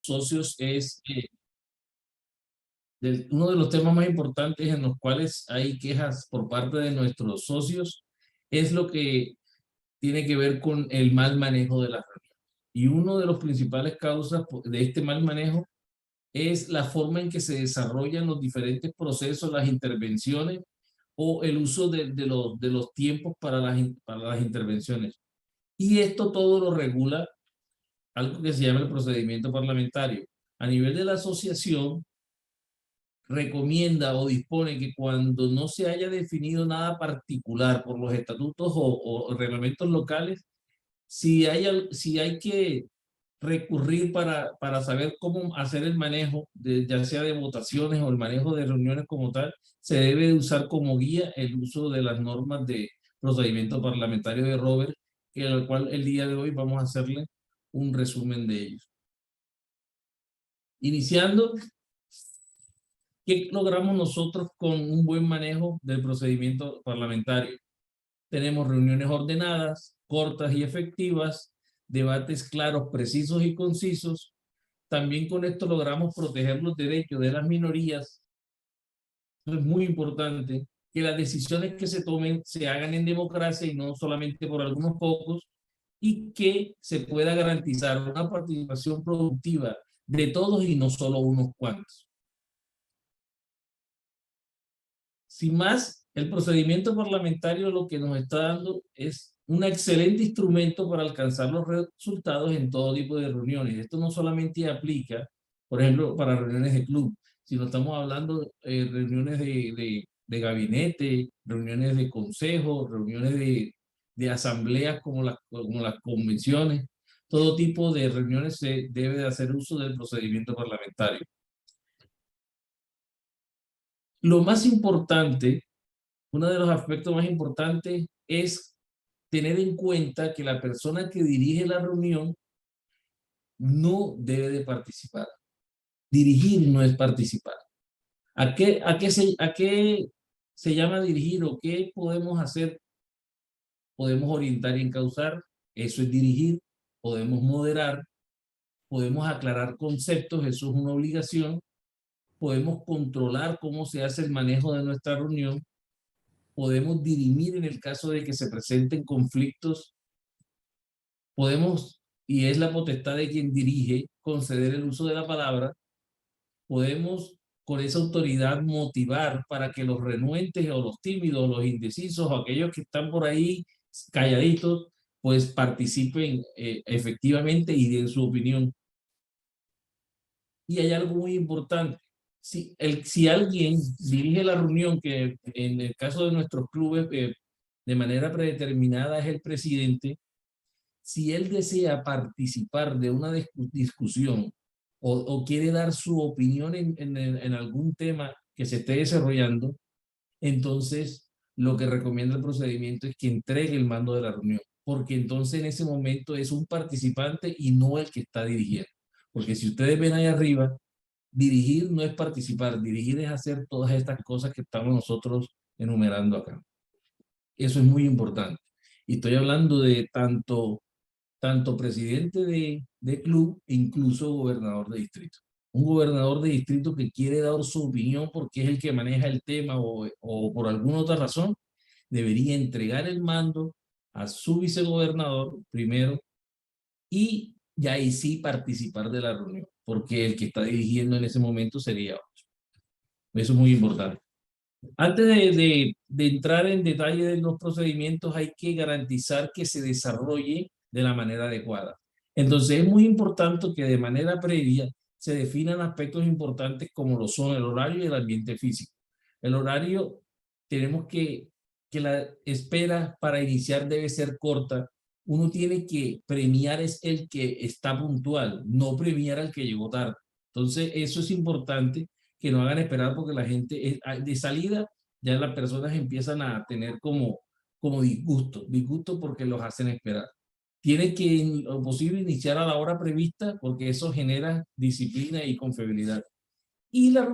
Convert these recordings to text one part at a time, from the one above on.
socios es uno de los temas más importantes en los cuales hay quejas por parte de nuestros socios, es lo que tiene que ver con el mal manejo de las reuniones. Y uno de los principales causas de este mal manejo es la forma en que se desarrollan los diferentes procesos, las intervenciones o el uso de los tiempos para las intervenciones. Y esto todo lo regula algo que se llama el procedimiento parlamentario. A nivel de la asociación, recomienda o dispone que cuando no se haya definido nada particular por los estatutos o reglamentos locales, si hay que recurrir para saber cómo hacer el manejo, ya sea de votaciones o el manejo de reuniones como tal, se debe usar como guía el uso de las normas de procedimiento parlamentario de Robert, que al cual el día de hoy vamos a hacerle un resumen de ellos. Iniciando, ¿qué logramos nosotros con un buen manejo del procedimiento parlamentario? Tenemos reuniones ordenadas, cortas y efectivas, debates claros, precisos y concisos. También con esto logramos proteger los derechos de las minorías. Es muy importante que las decisiones que se tomen se hagan en democracia y no solamente por algunos pocos, y que se pueda garantizar una participación productiva de todos y no solo unos cuantos. Sin más, el procedimiento parlamentario lo que nos está dando es un excelente instrumento para alcanzar los resultados en todo tipo de reuniones. Esto no solamente aplica, por ejemplo, para reuniones de club, sino estamos hablando de reuniones de gabinete, reuniones de consejo, reuniones de asambleas como las convenciones. Todo tipo de reuniones se debe de hacer uso del procedimiento parlamentario. Lo más importante, uno de los aspectos más importantes es tener en cuenta que la persona que dirige la reunión no debe de participar. Dirigir no es participar. ¿A qué se llama dirigir o qué podemos hacer? Podemos orientar y encauzar, eso es dirigir. Podemos moderar, podemos aclarar conceptos, eso es una obligación. Podemos controlar cómo se hace el manejo de nuestra reunión. Podemos dirimir en el caso de que se presenten conflictos. Podemos, y es la potestad de quien dirige, conceder el uso de la palabra. Podemos con esa autoridad motivar para que los renuentes o los tímidos, los indecisos o aquellos que están por ahí calladitos, pues participen efectivamente y den su opinión. Y hay algo muy importante. Si alguien dirige la reunión, que en el caso de nuestros clubes de manera predeterminada es el presidente, si él desea participar de una discusión o quiere dar su opinión en algún tema que se esté desarrollando, entonces lo que recomienda el procedimiento es que entregue el mando de la reunión, porque entonces en ese momento es un participante y no el que está dirigiendo. Porque si ustedes ven ahí arriba, dirigir no es participar, dirigir es hacer todas estas cosas que estamos nosotros enumerando acá. Eso es muy importante. Y estoy hablando de tanto presidente de club e incluso gobernador de distrito. Un gobernador de distrito que quiere dar su opinión porque es el que maneja el tema o por alguna otra razón, debería entregar el mando a su vicegobernador primero y ya ahí sí participar de la reunión, porque el que está dirigiendo en ese momento sería otro. Eso es muy importante. Antes de entrar en detalle de los procedimientos, hay que garantizar que se desarrolle de la manera adecuada. Entonces es muy importante que de manera previa se definan aspectos importantes como lo son el horario y el ambiente físico. El horario, tenemos que la espera para iniciar debe ser corta. Uno tiene que premiar es el que está puntual, no premiar al que llegó tarde. Entonces eso es importante, que no hagan esperar, porque la gente de salida ya las personas empiezan a tener como disgusto porque los hacen esperar. Tiene que en lo posible iniciar a la hora prevista, porque eso genera disciplina y confiabilidad. Y la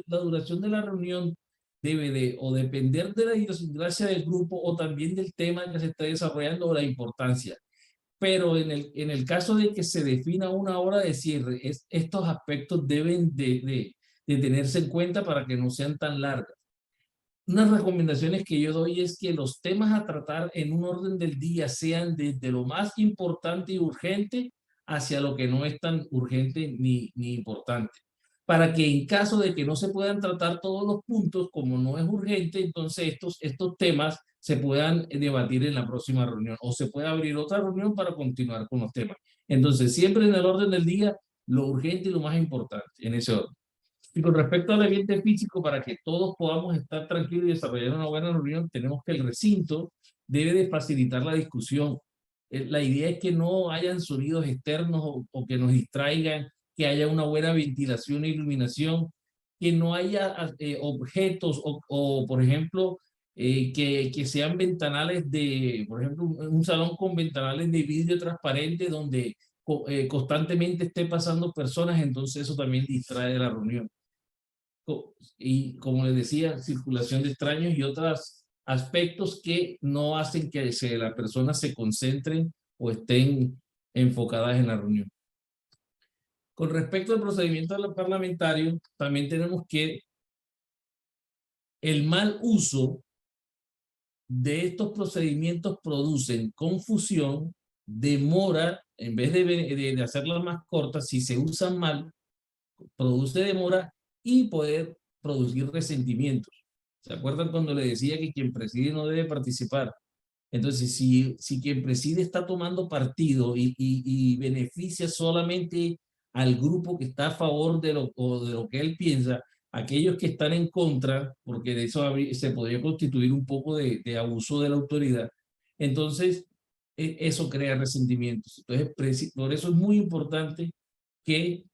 duración de la reunión debe de o depender de la idiosincrasia del grupo o también del tema que se está desarrollando o la importancia. pero en el caso de que se defina una hora de cierre, estos aspectos deben de tenerse en cuenta para que no sean tan largas. Unas recomendaciones que yo doy es que los temas a tratar en un orden del día sean desde lo más importante y urgente hacia lo que no es tan urgente ni importante. Para que en caso de que no se puedan tratar todos los puntos, como no es urgente, entonces estos temas se puedan debatir en la próxima reunión o se puede abrir otra reunión para continuar con los temas. Entonces, siempre en el orden del día, lo urgente y lo más importante, en ese orden. Y con respecto al ambiente físico, para que todos podamos estar tranquilos y desarrollar una buena reunión, tenemos que el recinto debe de facilitar la discusión. La idea es que no hayan sonidos externos o que nos distraigan, que haya una buena ventilación e iluminación, que no haya objetos por ejemplo, que sean ventanales por ejemplo, un salón con ventanales de vidrio transparente donde constantemente esté pasando personas, entonces eso también distrae de la reunión. Y como les decía, circulación de extraños y otros aspectos que no hacen que las personas se concentren o estén enfocadas en la reunión. Con respecto al procedimiento parlamentario, también tenemos que el mal uso de estos procedimientos producen confusión, demora, en vez de hacerlas más cortas, si se usan mal, produce demora y poder producir resentimientos. ¿Se acuerdan cuando le decía que quien preside no debe participar? Entonces, si quien preside está tomando partido y beneficia solamente al grupo que está a favor de lo que él piensa, aquellos que están en contra, porque de eso se podría constituir un poco de abuso de la autoridad, entonces eso crea resentimientos. Entonces, por eso es muy importante que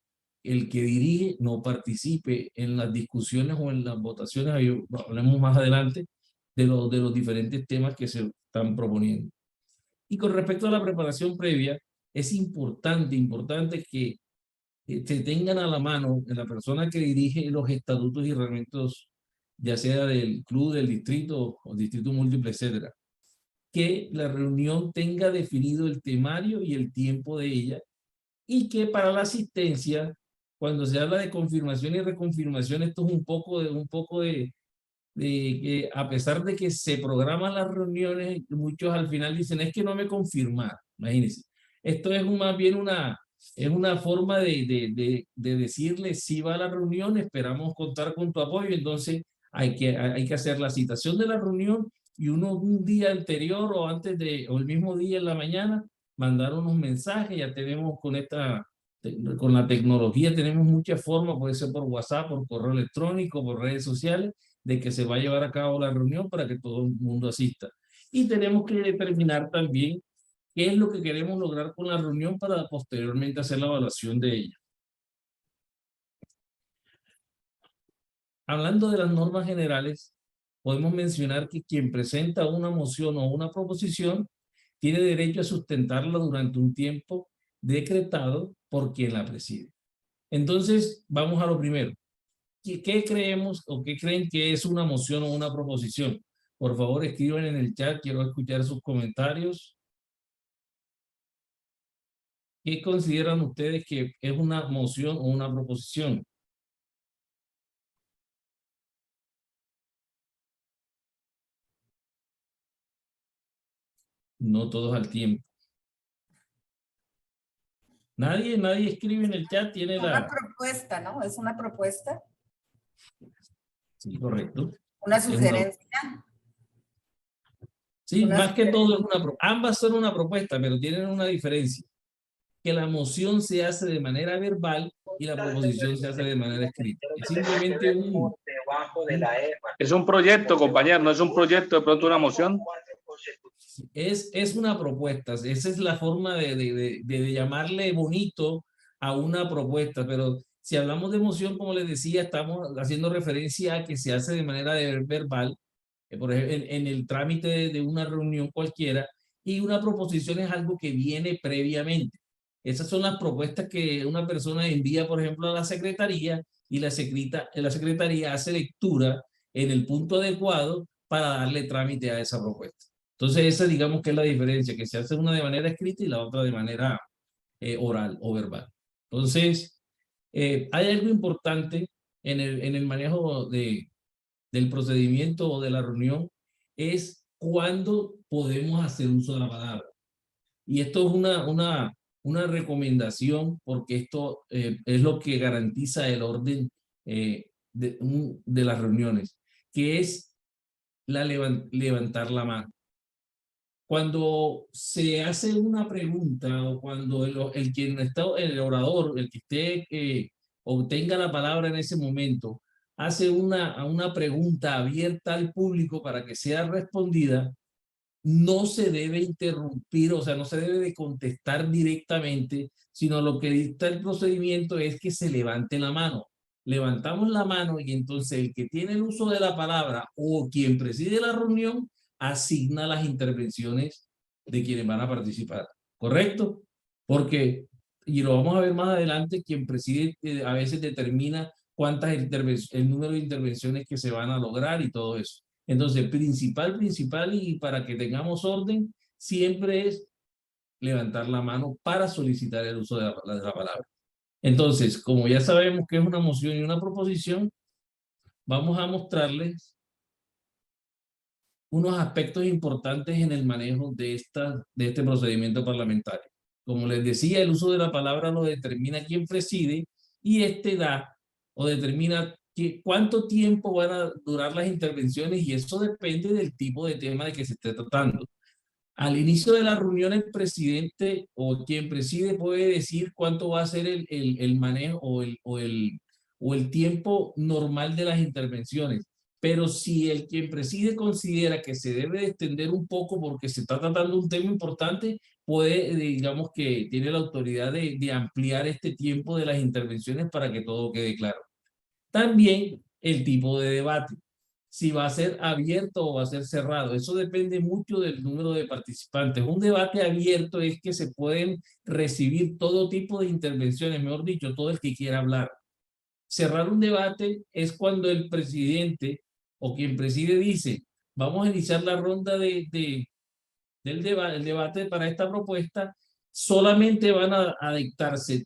el que dirige no participe en las discusiones o en las votaciones, hablemos más adelante, de los diferentes temas que se están proponiendo. Y con respecto a la preparación previa, es importante que se tengan a la mano en la persona que dirige los estatutos y reglamentos, ya sea del club, del distrito o distrito múltiple, etcétera, que la reunión tenga definido el temario y el tiempo de ella, y que para la asistencia, cuando se habla de confirmación y reconfirmación, esto es un poco de que a pesar de que se programan las reuniones, muchos al final dicen, es que no me confirmaron, imagínense. Esto es más bien es una forma de decirle, si va a la reunión, esperamos contar con tu apoyo, entonces hay que hacer la citación de la reunión y un día anterior o o el mismo día en la mañana, mandar unos mensajes. Ya tenemos con la tecnología tenemos muchas formas, puede ser por WhatsApp, por correo electrónico, por redes sociales, de que se va a llevar a cabo la reunión para que todo el mundo asista. Y tenemos que determinar también qué es lo que queremos lograr con la reunión para posteriormente hacer la evaluación de ella. Hablando de las normas generales, podemos mencionar que quien presenta una moción o una proposición tiene derecho a sustentarla durante un tiempo decretado por quien la preside. Entonces, vamos a lo primero. ¿Qué creemos o qué creen que es una moción o una proposición? Por favor, escriban en el chat, quiero escuchar sus comentarios. ¿Qué consideran ustedes que es una moción o una proposición? No todos al tiempo. Nadie escribe en el chat, tiene una propuesta, ¿no? Es una propuesta. Sí, correcto. Una sugerencia. Sí, más que todo es ambas son una propuesta, pero tienen una diferencia. Que la moción se hace de manera verbal y la proposición se hace de manera escrita. Es simplemente es un proyecto, compañero, no es un proyecto, de pronto una moción. Es una propuesta, esa es la forma de llamarle bonito a una propuesta, pero si hablamos de moción, como les decía, estamos haciendo referencia a que se hace de manera verbal, por ejemplo, en el trámite de una reunión cualquiera, y una proposición es algo que viene previamente. Esas son las propuestas que una persona envía, por ejemplo, a la secretaría, y la secretaría hace lectura en el punto adecuado para darle trámite a esa propuesta. Entonces esa digamos que es la diferencia, que se hace una de manera escrita y la otra de manera oral o verbal. Entonces, hay algo importante en el manejo del procedimiento o de la reunión, es cuándo podemos hacer uso de la palabra. Y esto es una recomendación porque esto es lo que garantiza el orden de las reuniones, que es levantar la mano. Cuando se hace una pregunta o cuando el quien está, el orador, el que esté, obtenga la palabra en ese momento, hace una pregunta abierta al público para que sea respondida, no se debe interrumpir, o sea, no se debe de contestar directamente, sino lo que dicta el procedimiento es que se levante la mano. Levantamos la mano y entonces el que tiene el uso de la palabra o quien preside la reunión asigna las intervenciones de quienes van a participar, ¿correcto? Porque, y lo vamos a ver más adelante, quien preside a veces determina cuántas intervenciones, el número de intervenciones que se van a lograr y todo eso. Entonces, principal y para que tengamos orden, siempre es levantar la mano para solicitar el uso de la palabra. Entonces, como ya sabemos que es una moción y una proposición, vamos a mostrarles unos aspectos importantes en el manejo de este procedimiento parlamentario. Como les decía, el uso de la palabra lo determina quien preside y da o determina cuánto tiempo van a durar las intervenciones y eso depende del tipo de tema de que se esté tratando. Al inicio de la reunión, el presidente o quien preside puede decir cuánto va a ser el manejo o el tiempo normal de las intervenciones. Pero si quien preside considera que se debe de extender un poco porque se está tratando un tema importante, puede, digamos que tiene la autoridad de ampliar este tiempo de las intervenciones para que todo quede claro. También el tipo de debate, si va a ser abierto o va a ser cerrado. Eso depende mucho del número de participantes. Un debate abierto es que se pueden recibir todo tipo de intervenciones, mejor dicho, todo el que quiera hablar. Cerrar un debate es cuando el presidente o quien preside dice, vamos a iniciar la ronda del debate, el debate para esta propuesta, solamente van a dictarse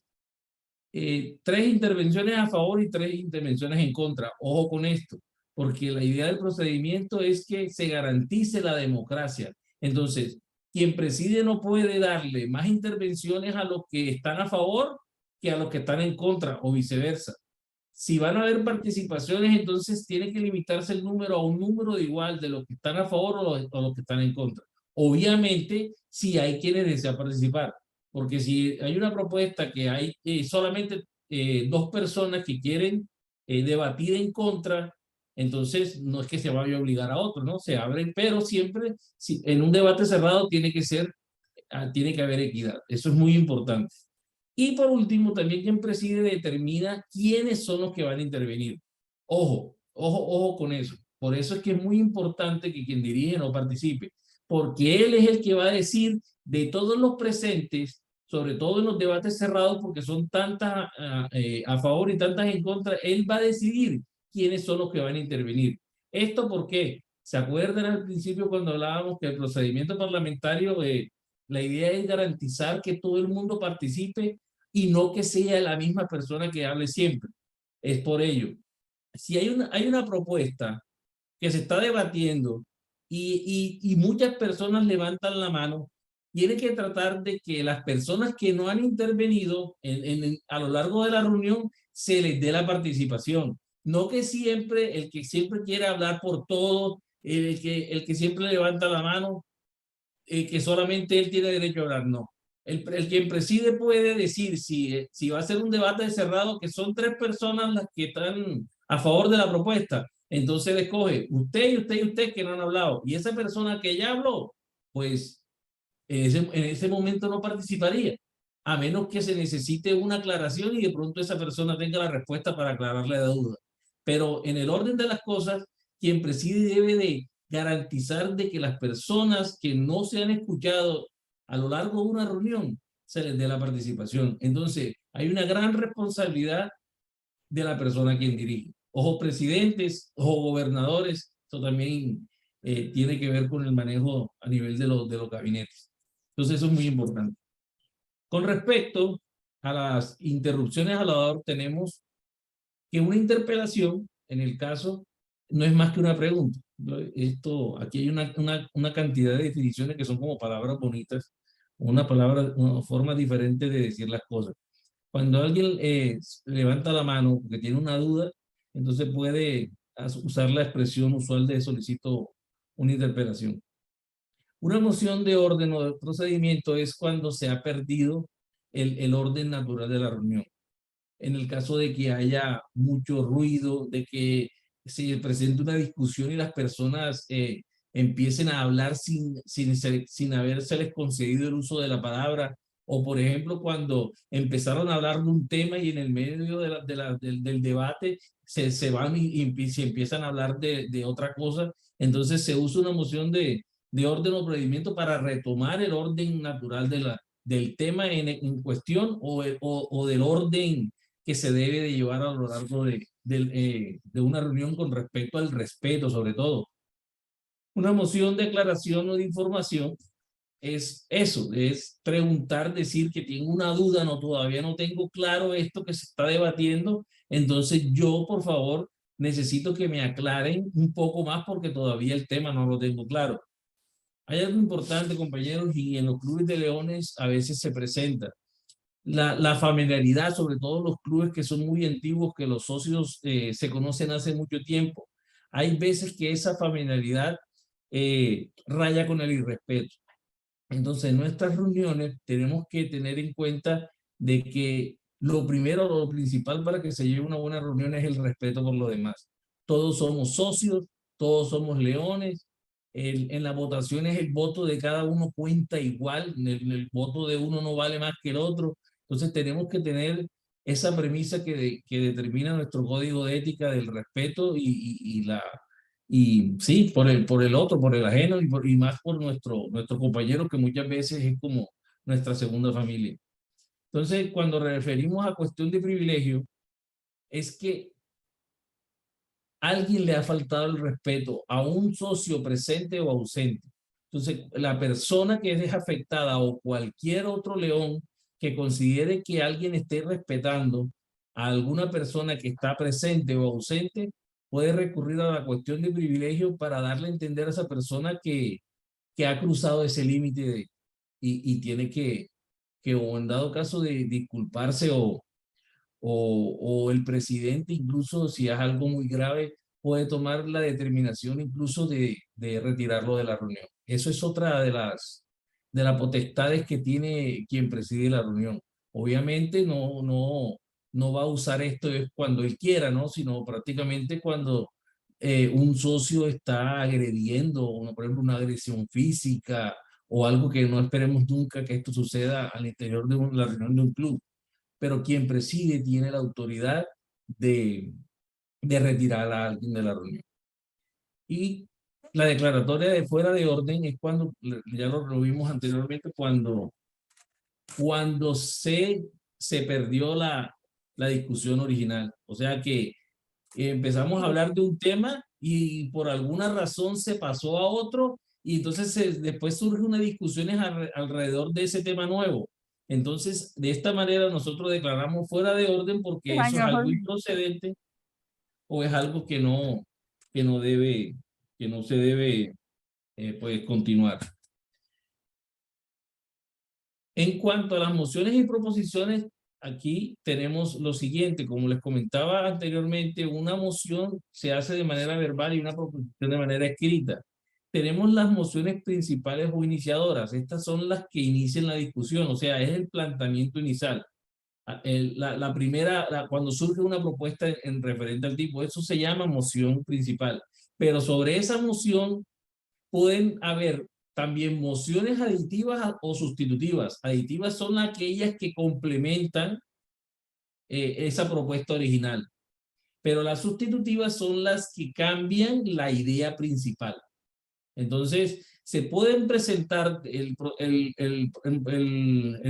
3 intervenciones a favor y 3 intervenciones en contra. Ojo con esto, porque la idea del procedimiento es que se garantice la democracia. Entonces, quien preside no puede darle más intervenciones a los que están a favor que a los que están en contra o viceversa. Si van a haber participaciones, entonces tiene que limitarse el número a un número de igual de los que están a favor o los que están en contra. Obviamente, si hay quienes desean participar, porque si hay una propuesta que hay solamente 2 personas que quieren debatir en contra, entonces no es que se vaya a obligar a otro, ¿no? Se abren, pero siempre en un debate cerrado tiene que haber equidad. Eso es muy importante. Y por último, también quien preside determina quiénes son los que van a intervenir. Ojo con eso. Por eso es que es muy importante que quien dirige no participe, porque él es el que va a decir de todos los presentes, sobre todo en los debates cerrados, porque son tantas a favor y tantas en contra, él va a decidir quiénes son los que van a intervenir. ¿Esto por qué? ¿Se acuerdan al principio cuando hablábamos que el procedimiento parlamentario, la idea es garantizar que todo el mundo participe y no que sea la misma persona que hable siempre? Es por ello. Si hay una propuesta que se está debatiendo y muchas personas levantan la mano, tiene que tratar de que las personas que no han intervenido a lo largo de la reunión se les dé la participación. No que siempre, el que siempre quiere hablar por todo, el que siempre levanta la mano, que solamente él tiene derecho a hablar, no. El quien preside puede decir si va a ser un debate cerrado, que son 3 personas las que están a favor de la propuesta, entonces le escoge usted y usted y usted que no han hablado, y esa persona que ya habló, pues en ese momento no participaría, a menos que se necesite una aclaración y de pronto esa persona tenga la respuesta para aclararle la duda. Pero en el orden de las cosas, quien preside debe de garantizar de que las personas que no se han escuchado a lo largo de una reunión se les dé la participación. Entonces, hay una gran responsabilidad de la persona quien dirige. Ojo presidentes, ojo gobernadores, esto también tiene que ver con el manejo a nivel de los gabinetes. Entonces eso es muy importante. Con respecto a las interrupciones al orador, tenemos que una interpelación, en el caso, no es más que una pregunta. Aquí hay una cantidad de definiciones que son como palabras bonitas, una forma diferente de decir las cosas. Cuando alguien levanta la mano porque tiene una duda, entonces puede usar la expresión usual de solicito una interpelación. Una moción de orden o de procedimiento es cuando se ha perdido el orden natural de la reunión. En el caso de que haya mucho ruido, de que se presente una discusión y las personas empiecen a hablar sin habérseles concedido el uso de la palabra, o por ejemplo cuando empezaron a hablar de un tema y en el medio del debate se van y se empiezan a hablar de otra cosa, entonces se usa una moción de orden o procedimiento para retomar el orden natural del tema en cuestión o del orden que se debe de llevar a lo largo de una reunión con respecto al respeto, sobre todo. Una moción de aclaración o de información es eso, es preguntar, decir que tengo una duda, todavía no tengo claro esto que se está debatiendo, entonces yo, por favor, necesito que me aclaren un poco más porque todavía el tema no lo tengo claro. Hay algo importante, compañeros, y en los clubes de leones a veces se presenta la familiaridad, sobre todo los clubes que son muy antiguos, que los socios se conocen hace mucho tiempo. Hay veces que esa familiaridad raya con el irrespeto. Entonces, en nuestras reuniones tenemos que tener en cuenta de que lo primero, lo principal para que se lleve una buena reunión es el respeto por los demás. Todos somos socios, todos somos leones. En las votaciones el voto de cada uno cuenta igual, el voto de uno no vale más que el otro. Entonces tenemos que tener esa premisa que determina nuestro código de ética del respeto y sí, por el otro, por el ajeno y más por nuestro compañero que muchas veces es como nuestra segunda familia. Entonces, cuando referimos a cuestión de privilegio, es que alguien le ha faltado el respeto a un socio presente o ausente. Entonces, la persona que es afectada o cualquier otro león que considere que alguien esté respetando a alguna persona que está presente o ausente, puede recurrir a la cuestión de privilegio para darle a entender a esa persona que ha cruzado ese límite y tiene que, o en dado caso de disculparse o el presidente, incluso si es algo muy grave, puede tomar la determinación incluso de retirarlo de la reunión. Eso es otra de las potestades que tiene quien preside la reunión. Obviamente no va a usar esto cuando él quiera, ¿no? Sino prácticamente cuando un socio está agrediendo, por ejemplo, una agresión física o algo que no esperemos nunca que esto suceda al interior de la reunión de un club. Pero quien preside tiene la autoridad de retirar a alguien de la reunión. Y la declaratoria de fuera de orden es cuando, ya lo vimos anteriormente, cuando se perdió la discusión original. O sea que empezamos a hablar de un tema y por alguna razón se pasó a otro y entonces después surge una discusión alrededor de ese tema nuevo. Entonces, de esta manera nosotros declaramos fuera de orden porque eso es algo improcedente o es algo que no debe, que no se debe pues continuar. En cuanto a las mociones y proposiciones, aquí tenemos lo siguiente, como les comentaba anteriormente, una moción se hace de manera verbal y una proposición de manera escrita. Tenemos las mociones principales o iniciadoras, estas son las que inician la discusión, o sea, es el planteamiento inicial. La primera, cuando surge una propuesta en referente al tipo, eso se llama moción principal. Pero sobre esa moción pueden haber también mociones aditivas o sustitutivas. Aditivas son aquellas que complementan esa propuesta original. Pero las sustitutivas son las que cambian la idea principal. Entonces, se pueden presentar, el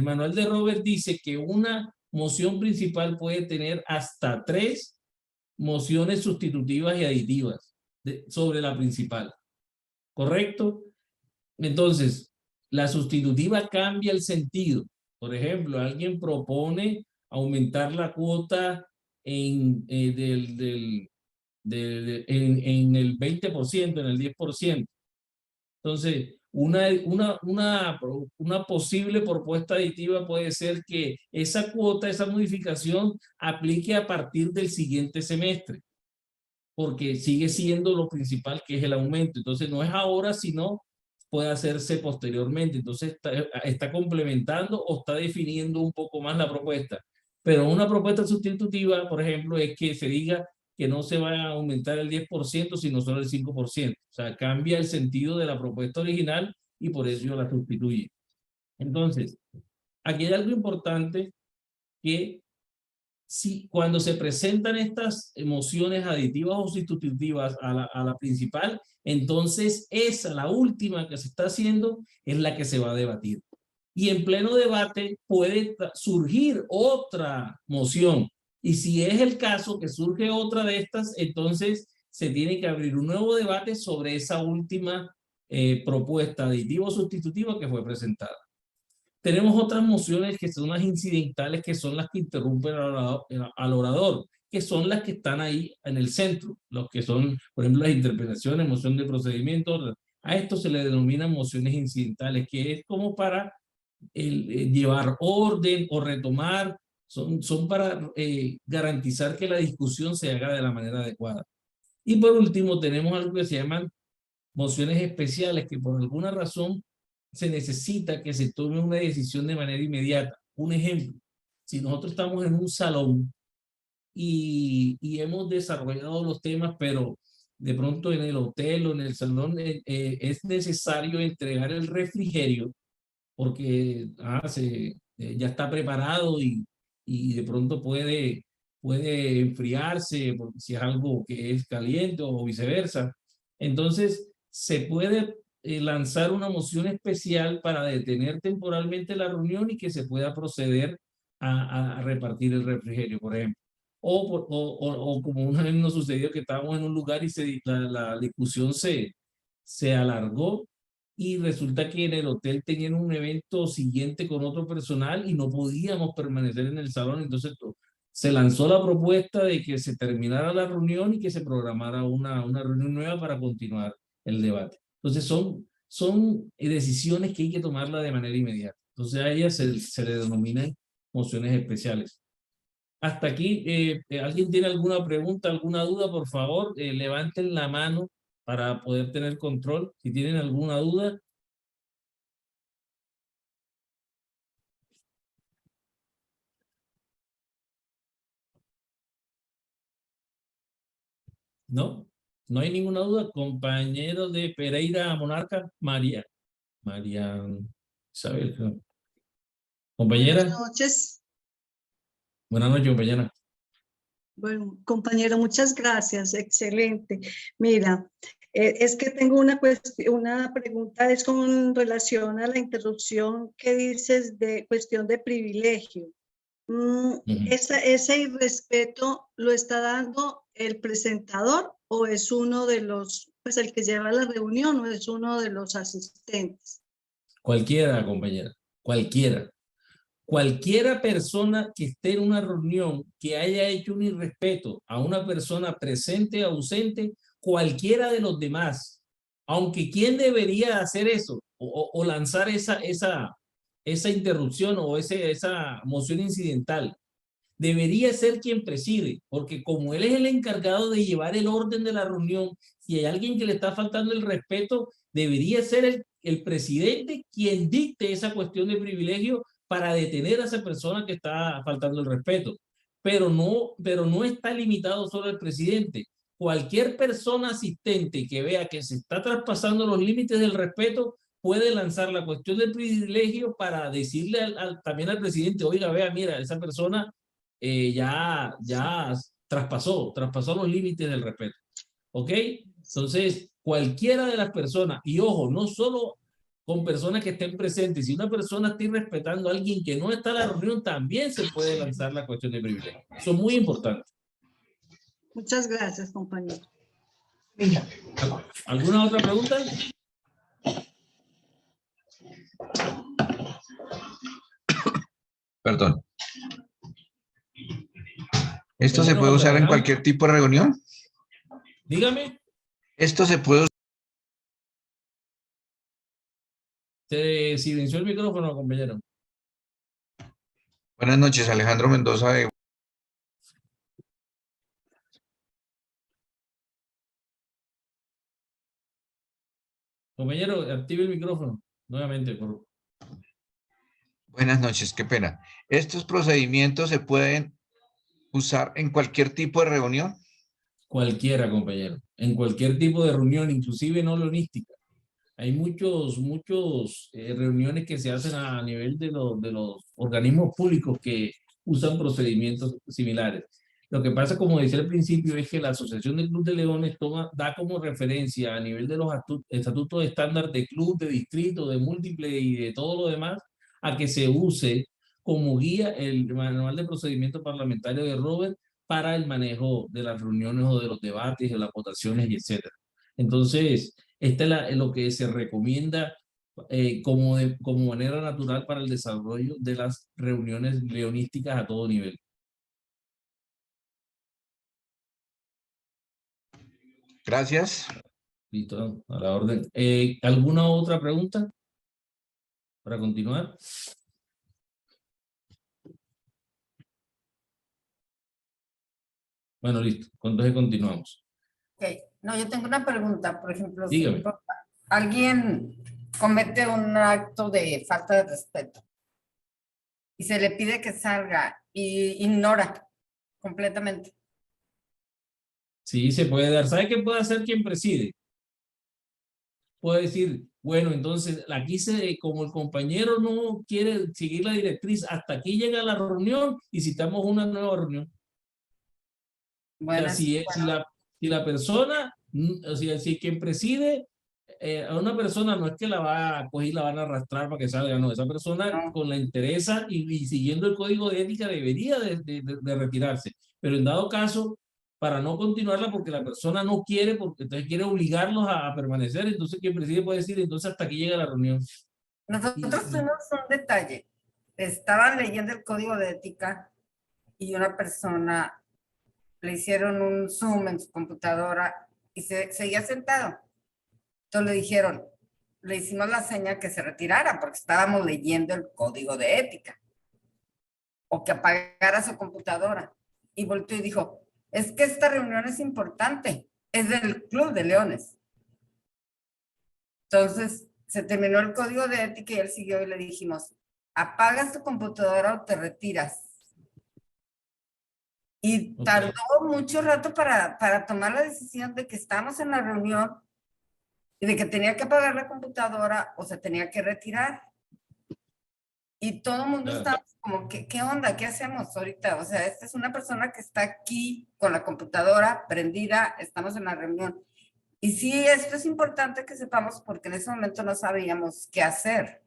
manual de Robert dice que una moción principal puede tener hasta 3 mociones sustitutivas y aditivas sobre la principal. ¿correcto? Entonces, la sustitutiva cambia el sentido. Por ejemplo, alguien propone aumentar la cuota en el 20%, en el 10%. Entonces, una posible propuesta aditiva puede ser que esa cuota, esa modificación, aplique a partir del siguiente semestre, porque sigue siendo lo principal, que es el aumento. Entonces, no es ahora, sino puede hacerse posteriormente. Entonces, está complementando o está definiendo un poco más la propuesta. Pero una propuesta sustitutiva, por ejemplo, es que se diga que no se va a aumentar el 10%, sino solo el 5%. O sea, cambia el sentido de la propuesta original y por eso la sustituye. Entonces, aquí hay algo importante, que si cuando se presentan estas mociones aditivas o sustitutivas a la principal, entonces esa, la última que se está haciendo, es la que se va a debatir. Y en pleno debate puede surgir otra moción. Y si es el caso que surge otra de estas, entonces se tiene que abrir un nuevo debate sobre esa última propuesta aditiva o sustitutiva que fue presentada. Tenemos otras mociones que son las incidentales, que son las que interrumpen al orador, que son las que están ahí en el centro, los que son, por ejemplo, las interpelaciones, moción de procedimiento. A esto se le denominan mociones incidentales, que es como para llevar orden o retomar, son para garantizar que la discusión se haga de la manera adecuada. Y por último tenemos algo que se llaman mociones especiales, que por alguna razón se necesita que se tome una decisión de manera inmediata. Un ejemplo, si nosotros estamos en un salón y hemos desarrollado los temas, pero de pronto en el hotel o en el salón es necesario entregar el refrigerio porque ya está preparado y de pronto puede enfriarse porque si es algo que es caliente o viceversa. Entonces, se puede lanzar una moción especial para detener temporalmente la reunión y que se pueda proceder a repartir el refrigerio, por ejemplo. O como una vez nos sucedió, que estábamos en un lugar y la discusión se alargó y resulta que en el hotel tenían un evento siguiente con otro personal y no podíamos permanecer en el salón. Entonces se lanzó la propuesta de que se terminara la reunión y que se programara una reunión nueva para continuar el debate. Entonces son decisiones que hay que tomarla de manera inmediata. Entonces a ellas se le denominan mociones especiales. Hasta aquí, ¿alguien tiene alguna pregunta, alguna duda? Por favor, levanten la mano para poder tener control. Si tienen alguna duda. No, no hay ninguna duda. Compañero de Pereira Monarca, María Isabel. Compañera. Buenas noches. Buenas noches, compañera. Bueno, compañero, muchas gracias. Excelente. Mira, es que tengo una pregunta, es con relación a la interrupción que dices de cuestión de privilegio. ¿Ese irrespeto lo está dando el presentador o es uno de los, pues el que lleva la reunión o es uno de los asistentes? Cualquiera, compañera, cualquiera. Cualquiera persona que esté en una reunión que haya hecho un irrespeto a una persona presente o ausente, cualquiera de los demás, aunque quién debería hacer eso o lanzar esa interrupción o esa moción incidental, debería ser quien preside, porque como él es el encargado de llevar el orden de la reunión, si hay alguien que le está faltando el respeto, debería ser el presidente quien dicte esa cuestión de privilegio para detener a esa persona que está faltando el respeto. Pero no está limitado solo al presidente. Cualquier persona asistente que vea que se está traspasando los límites del respeto puede lanzar la cuestión del privilegio para decirle también al presidente, oiga, vea, mira, esa persona ya traspasó los límites del respeto. ¿Ok? Entonces, cualquiera de las personas, y ojo, no solo con personas que estén presentes, si una persona está irrespetando a alguien que no está en la reunión, también se puede lanzar la cuestión de privilegio. Eso es muy importante. Muchas gracias, compañero. ¿Alguna otra pregunta? Perdón. ¿Esto se puede usar en cualquier tipo de reunión? Dígame. ¿Esto se puede usar? Se silenció el micrófono, compañero. Buenas noches, Alejandro Mendoza de... Compañero, active el micrófono nuevamente, por favor. Buenas noches, qué pena. ¿Estos procedimientos se pueden usar en cualquier tipo de reunión? Cualquiera, compañero. En cualquier tipo de reunión, inclusive no leonística. Hay muchos reuniones que se hacen a nivel de los organismos públicos que usan procedimientos similares. Lo que pasa, como decía al principio, es que la Asociación de Club de Leones da como referencia a nivel de los estatutos estándar de club, de distrito, de múltiple y de todo lo demás, a que se use como guía el manual de procedimiento parlamentario de Robert para el manejo de las reuniones o de los debates, de las votaciones y etcétera. Entonces, esta es lo que se recomienda como manera natural para el desarrollo de las reuniones leonísticas a todo nivel. Gracias. Listo, a la orden. ¿Alguna otra pregunta para continuar? Bueno, listo. Entonces continuamos. Ok, no, yo tengo una pregunta, por ejemplo, si Dígame. alguien comete un acto de falta de respeto y se le pide que salga y ignora completamente. Sí, se puede dar. ¿Sabe qué puede hacer quien preside? Puede decir, bueno, entonces aquí como el compañero no quiere seguir la directriz, hasta aquí llega la reunión y citamos una nueva reunión. Bueno, o sea, si la persona, o sea, si quien preside a una persona no es que la va a coger y la van a arrastrar para que salga, no, esa persona no. con la interesa y siguiendo el código de ética debería de retirarse, pero en dado caso, para no continuarla porque la persona no quiere, porque entonces quiere obligarlos a permanecer, entonces quien preside puede decir, entonces hasta aquí llega la reunión. Nosotros tuvimos un detalle. Estaban leyendo el código de ética y una persona le hicieron un zoom en su computadora y seguía sentado. Entonces le dijeron, le hicimos la seña que se retirara porque estábamos leyendo el código de ética o que apagara su computadora. Y volteó y dijo, es que esta reunión es importante, es del Club de Leones. Entonces se terminó el código de ética y él siguió y le dijimos, apagas tu computadora o te retiras. Y tardó mucho rato para tomar la decisión de que estábamos en la reunión y de que tenía que apagar la computadora o se tenía que retirar. Y todo el mundo estaba como, ¿qué onda? ¿Qué hacemos ahorita? O sea, esta es una persona que está aquí con la computadora prendida, estamos en la reunión. Y sí, esto es importante que sepamos porque en ese momento no sabíamos qué hacer.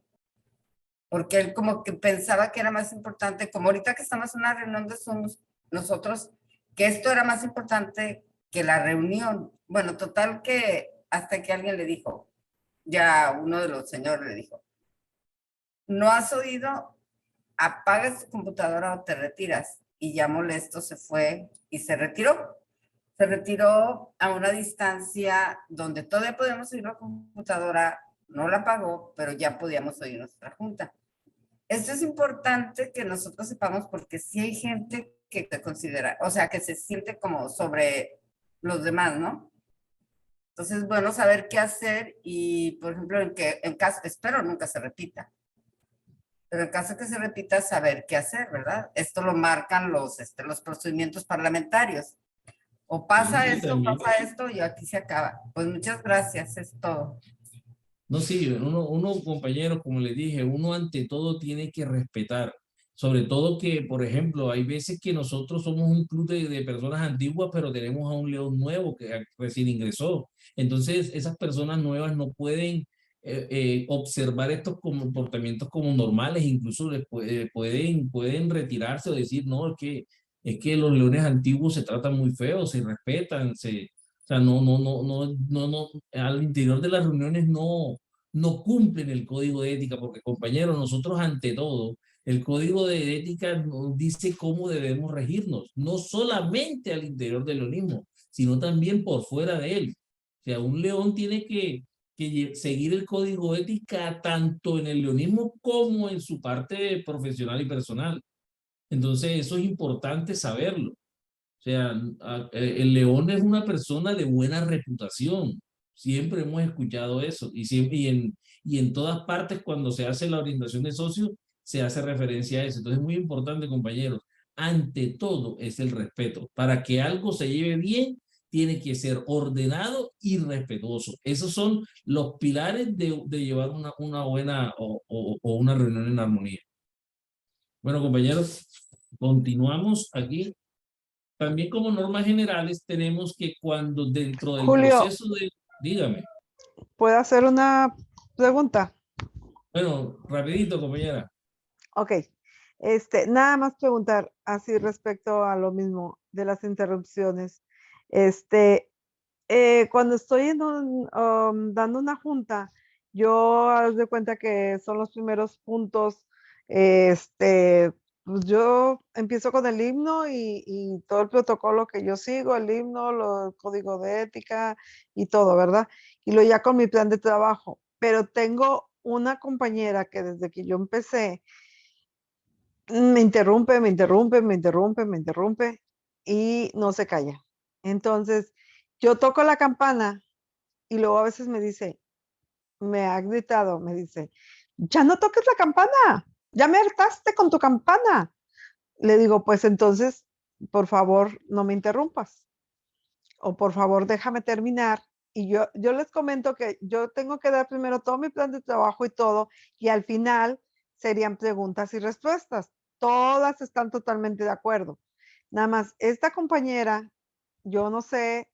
Porque él como que pensaba que era más importante, como ahorita que estamos en una reunión de Zoom, nosotros, que esto era más importante que la reunión. Bueno, total que hasta que alguien le dijo, ya uno de los señores le dijo, ¿no has oído? Apagas tu computadora o te retiras. Y ya molesto se fue y se retiró. Se retiró a una distancia donde todavía podíamos oír la computadora, no la apagó, pero ya podíamos oír nuestra junta. Esto es importante que nosotros sepamos porque sí hay gente que se considera, o sea, que se siente como sobre los demás, ¿no? Entonces, bueno, saber qué hacer y, por ejemplo, en caso, espero nunca se repita, pero en caso que se repita, saber qué hacer, ¿verdad? Esto lo marcan los procedimientos parlamentarios. O pasa esto y aquí se acaba. Pues muchas gracias, es todo. No, sí, uno, compañero, como les dije, uno ante todo tiene que respetar. Sobre todo que, por ejemplo, hay veces que nosotros somos un club de personas antiguas, pero tenemos a un león nuevo que recién ingresó. Entonces, esas personas nuevas no pueden observar estos comportamientos como normales, incluso pueden retirarse o decir, no, es que los leones antiguos se tratan muy feos, se respetan, o sea, al interior de las reuniones no no cumplen el código de ética, porque compañeros, nosotros ante todo, el código de ética nos dice cómo debemos regirnos, no solamente al interior del leonismo, sino también por fuera de él. O sea, un león tiene que seguir el código de ética tanto en el leonismo como en su parte profesional y personal. Entonces, eso es importante saberlo. O sea, el león es una persona de buena reputación. Siempre hemos escuchado eso. Y en todas partes, cuando se hace la orientación de socios, se hace referencia a eso. Entonces, es muy importante, compañeros. Ante todo es el respeto. Para que algo se lleve bien, tiene que ser ordenado y respetuoso. Esos son los pilares de llevar una buena o una reunión en armonía. Bueno, compañeros, continuamos aquí. También como normas generales tenemos que cuando dentro del Julio, proceso de... Dígame. ¿puedo hacer una pregunta? Bueno, rapidito, compañera. Ok. Nada más preguntar así respecto a lo mismo de las interrupciones. Cuando estoy dando una junta, yo haz de cuenta que son los primeros puntos, pues yo empiezo con el himno y todo el protocolo que yo sigo, el himno, el código de ética y todo, ¿verdad? Y lo ya con mi plan de trabajo. Pero tengo una compañera que desde que yo empecé, me interrumpe, me interrumpe, me interrumpe, me interrumpe y no se calla. Entonces, yo toco la campana y luego a veces me dice, me ha gritado, me dice, ya no toques la campana, ya me hartaste con tu campana. Le digo, pues entonces, por favor, no me interrumpas. O por favor, déjame terminar. Y yo les comento que yo tengo que dar primero todo mi plan de trabajo y todo, y al final serían preguntas y respuestas. Todas están totalmente de acuerdo. Nada más, esta compañera, yo no sé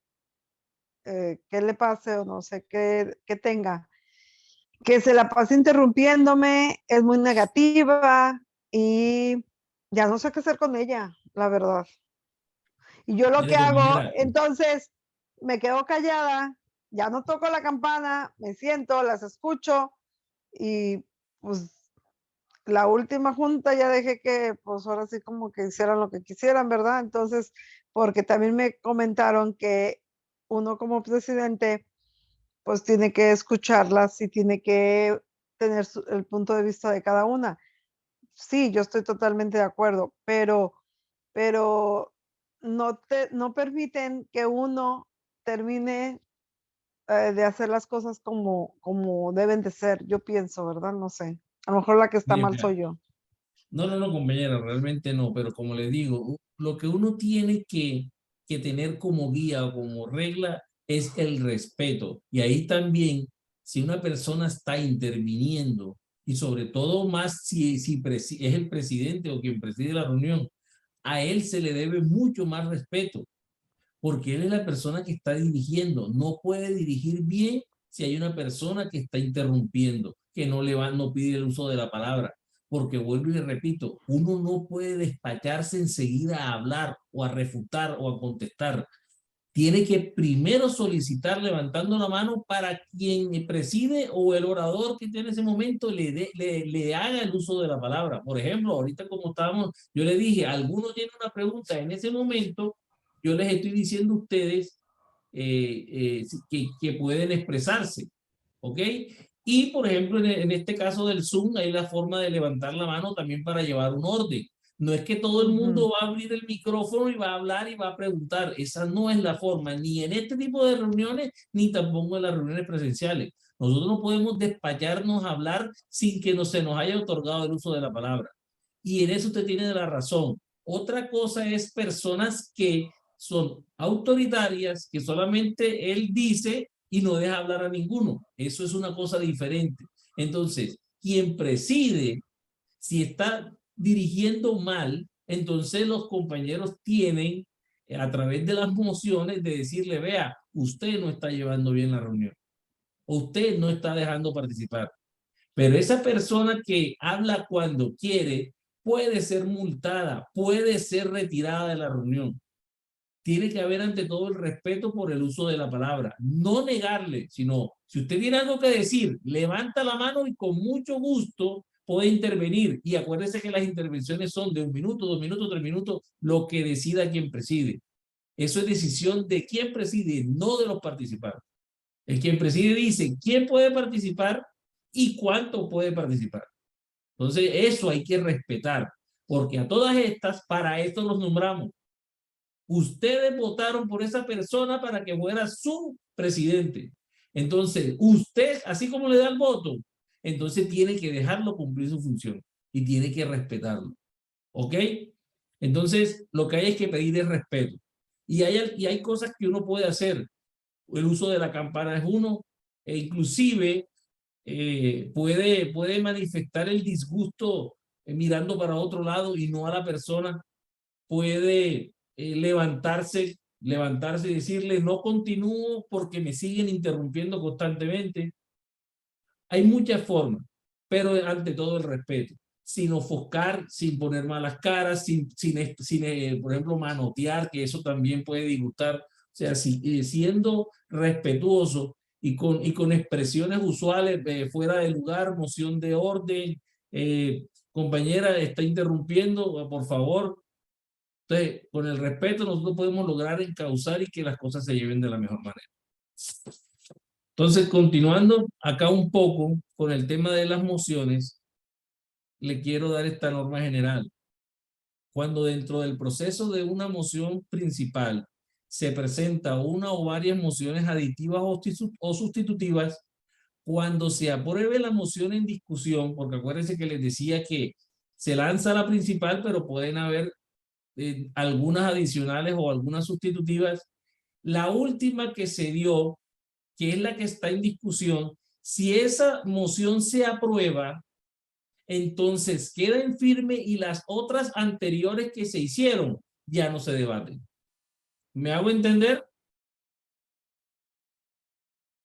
qué le pase o no sé qué tenga, que se la pasa interrumpiéndome, es muy negativa y ya no sé qué hacer con ella, la verdad. Y yo lo Mire, que hago, compañera, entonces, me quedo callada, ya no toco la campana, me siento, las escucho y pues la última junta ya dejé que pues ahora sí como que hicieran lo que quisieran, ¿verdad? Entonces, porque también me comentaron que uno como presidente pues tiene que escucharlas y tiene que tener el punto de vista de cada una. Sí, yo estoy totalmente de acuerdo, pero no permiten que uno termine de hacer las cosas como deben de ser, yo pienso, ¿verdad? No sé. A lo mejor la que está mire, mal vea. soy yo. No, compañera, realmente no, pero como le digo, lo que uno tiene que tener como guía o como regla es el respeto. Y ahí también, si una persona está interviniendo, y sobre todo más si es el presidente o quien preside la reunión, a él se le debe mucho más respeto, porque él es la persona que está dirigiendo. No puede dirigir bien si hay una persona que está interrumpiendo, que no pide el uso de la palabra. Porque vuelvo y le repito, uno no puede despacharse enseguida a hablar o a refutar o a contestar. Tiene que primero solicitar levantando la mano para quien preside o el orador que esté en ese momento le haga el uso de la palabra. Por ejemplo, ahorita como estábamos, yo le dije, algunos tienen una pregunta en ese momento, yo les estoy diciendo a ustedes que pueden expresarse, ¿ok? Y por ejemplo, en este caso del Zoom, hay la forma de levantar la mano también para llevar un orden. No es que todo el mundo va a abrir el micrófono y va a hablar y va a preguntar. Esa no es la forma, ni en este tipo de reuniones, ni tampoco en las reuniones presenciales. Nosotros no podemos despacharnos a hablar sin que se nos haya otorgado el uso de la palabra. Y en eso usted tiene la razón. Otra cosa es personas que son autoritarias, que solamente él dice y no deja hablar a ninguno. Eso es una cosa diferente. Entonces, quien preside, si está dirigiendo mal, entonces los compañeros tienen, a través de las mociones, de decirle, vea, usted no está llevando bien la reunión, usted no está dejando participar. Pero esa persona que habla cuando quiere puede ser multada, puede ser retirada de la reunión. tiene que haber ante todo el respeto por el uso de la palabra. No negarle, sino si usted tiene algo que decir, levanta la mano y con mucho gusto puede intervenir. Y acuérdese que las intervenciones son de 1 minuto, 2 minutos, 3 minutos, lo que decida quien preside. Eso es decisión de quien preside, no de los participantes. El quien preside dice quién puede participar y cuánto puede participar. Entonces, eso hay que respetar, porque a todas estas, para esto los nombramos. Ustedes votaron por esa persona para que fuera su presidente. Entonces, usted, así como le da el voto, entonces tiene que dejarlo cumplir su función y tiene que respetarlo. ¿Ok? Entonces, lo que hay es que pedir el respeto. Y hay cosas que uno puede hacer. El uso de la campana es uno, e inclusive puede manifestar el disgusto mirando para otro lado y no a la persona. Puede levantarse y decirle no continúo porque me siguen interrumpiendo constantemente. Hay muchas formas, pero ante todo el respeto, sin ofuscar, sin poner malas caras, sin por ejemplo, manotear, que eso también puede disgustar. O sea, siendo respetuoso y con expresiones usuales fuera de lugar, moción de orden, compañera, está interrumpiendo, por favor. Entonces, con el respeto nosotros podemos lograr encauzar y que las cosas se lleven de la mejor manera. Entonces, continuando acá un poco con el tema de las mociones, le quiero dar esta norma general. Cuando dentro del proceso de una moción principal se presenta una o varias mociones aditivas o sustitutivas, cuando se apruebe la moción en discusión, porque acuérdense que les decía que se lanza la principal, pero pueden haber algunas adicionales o algunas sustitutivas, la última que se dio, que es la que está en discusión, si esa moción se aprueba, entonces queda en firme y las otras anteriores que se hicieron ya no se debaten. ¿Me hago entender?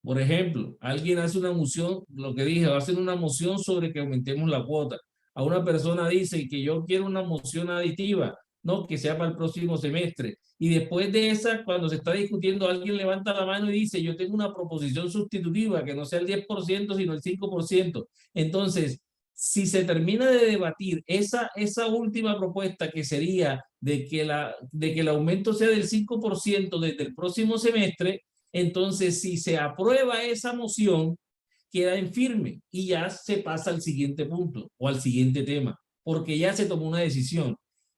Por ejemplo, alguien hace una moción, lo que dije, va a hacer una moción sobre que aumentemos la cuota. A una persona dice que yo quiero una moción aditiva, no, que sea para el próximo semestre. Y después de esa, cuando se está discutiendo, alguien levanta la mano y dice, yo tengo una proposición sustitutiva, que no sea el 10%, sino el 5%. Entonces, si se termina de debatir esa última propuesta, que sería de que el aumento sea del 5% desde el próximo semestre, entonces si se aprueba esa moción, queda en firme y ya se pasa al siguiente punto o al siguiente tema, porque ya se tomó una decisión.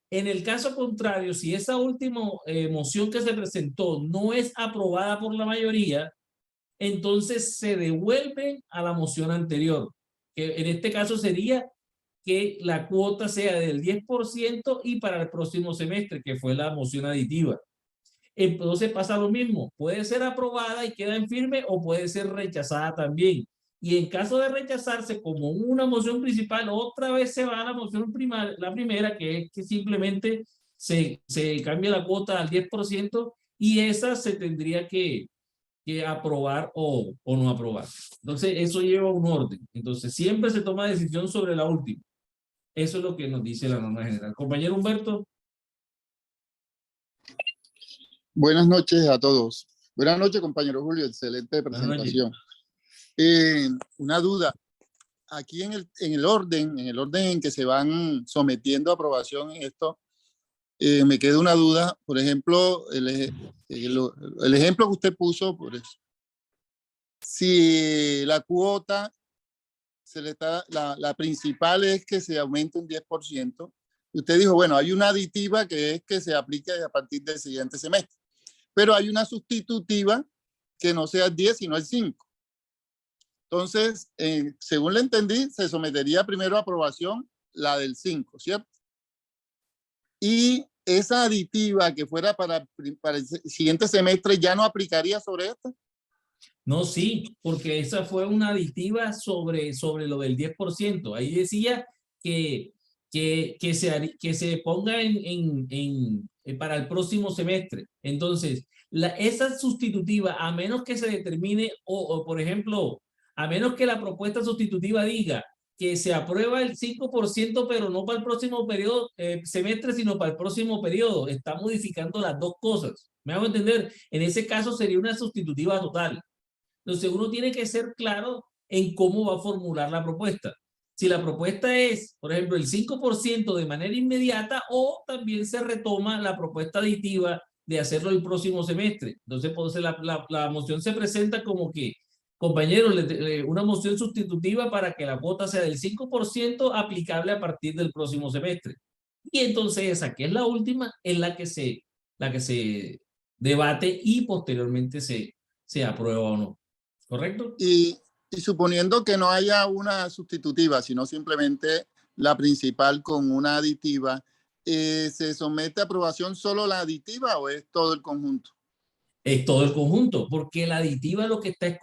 En el caso contrario, si esa última moción que se presentó no es aprobada por la mayoría, entonces se devuelve a la moción anterior, que en este caso sería que la cuota sea del 10% y para el próximo semestre, que fue la moción aditiva. Entonces pasa lo mismo, puede ser aprobada y queda en firme o puede ser rechazada también. Y en caso de rechazarse como una moción principal, otra vez se va a la moción la primera, que es que simplemente se cambia la cuota al 10% y esa se tendría que aprobar o no aprobar. Entonces eso lleva un orden. Entonces siempre se toma decisión sobre la última. Eso es lo que nos dice la norma general. Compañero Humberto. Buenas noches a todos. Buenas noches, compañero Julio. Excelente presentación. Una duda. Aquí en el orden en que se van sometiendo a aprobación en esto, me queda una duda. Por ejemplo, el ejemplo que usted puso, por eso. Si la cuota, la principal es que se aumente un 10%, usted dijo, bueno, hay una aditiva que es que se aplique a partir del siguiente semestre. Pero hay una sustitutiva que no sea el 10, sino el 5. Entonces, según le entendí, se sometería primero a aprobación la del 5, ¿cierto? Y esa aditiva que fuera para el siguiente semestre ya no aplicaría sobre esta. No, sí, porque esa fue una aditiva sobre lo del 10%. Ahí decía que se ponga para el próximo semestre. Entonces, esa sustitutiva, a menos que se determine, o por ejemplo, a menos que la propuesta sustitutiva diga que se aprueba el 5%, pero no para el próximo periodo, semestre, sino para el próximo periodo. Está modificando las dos cosas. ¿Me hago entender? En ese caso sería una sustitutiva total. Entonces uno tiene que ser claro en cómo va a formular la propuesta. Si la propuesta es, por ejemplo, el 5% de manera inmediata, o también se retoma la propuesta aditiva de hacerlo el próximo semestre. Entonces la moción se presenta como que, compañeros, una moción sustitutiva para que la cuota sea del 5% aplicable a partir del próximo semestre. Y entonces esa, que es la última, es la que se debate y posteriormente se aprueba o no. ¿Correcto? Y suponiendo que no haya una sustitutiva, sino simplemente la principal con una aditiva, ¿se somete a aprobación solo la aditiva o es todo el conjunto? Es todo el conjunto, porque la aditiva lo que está es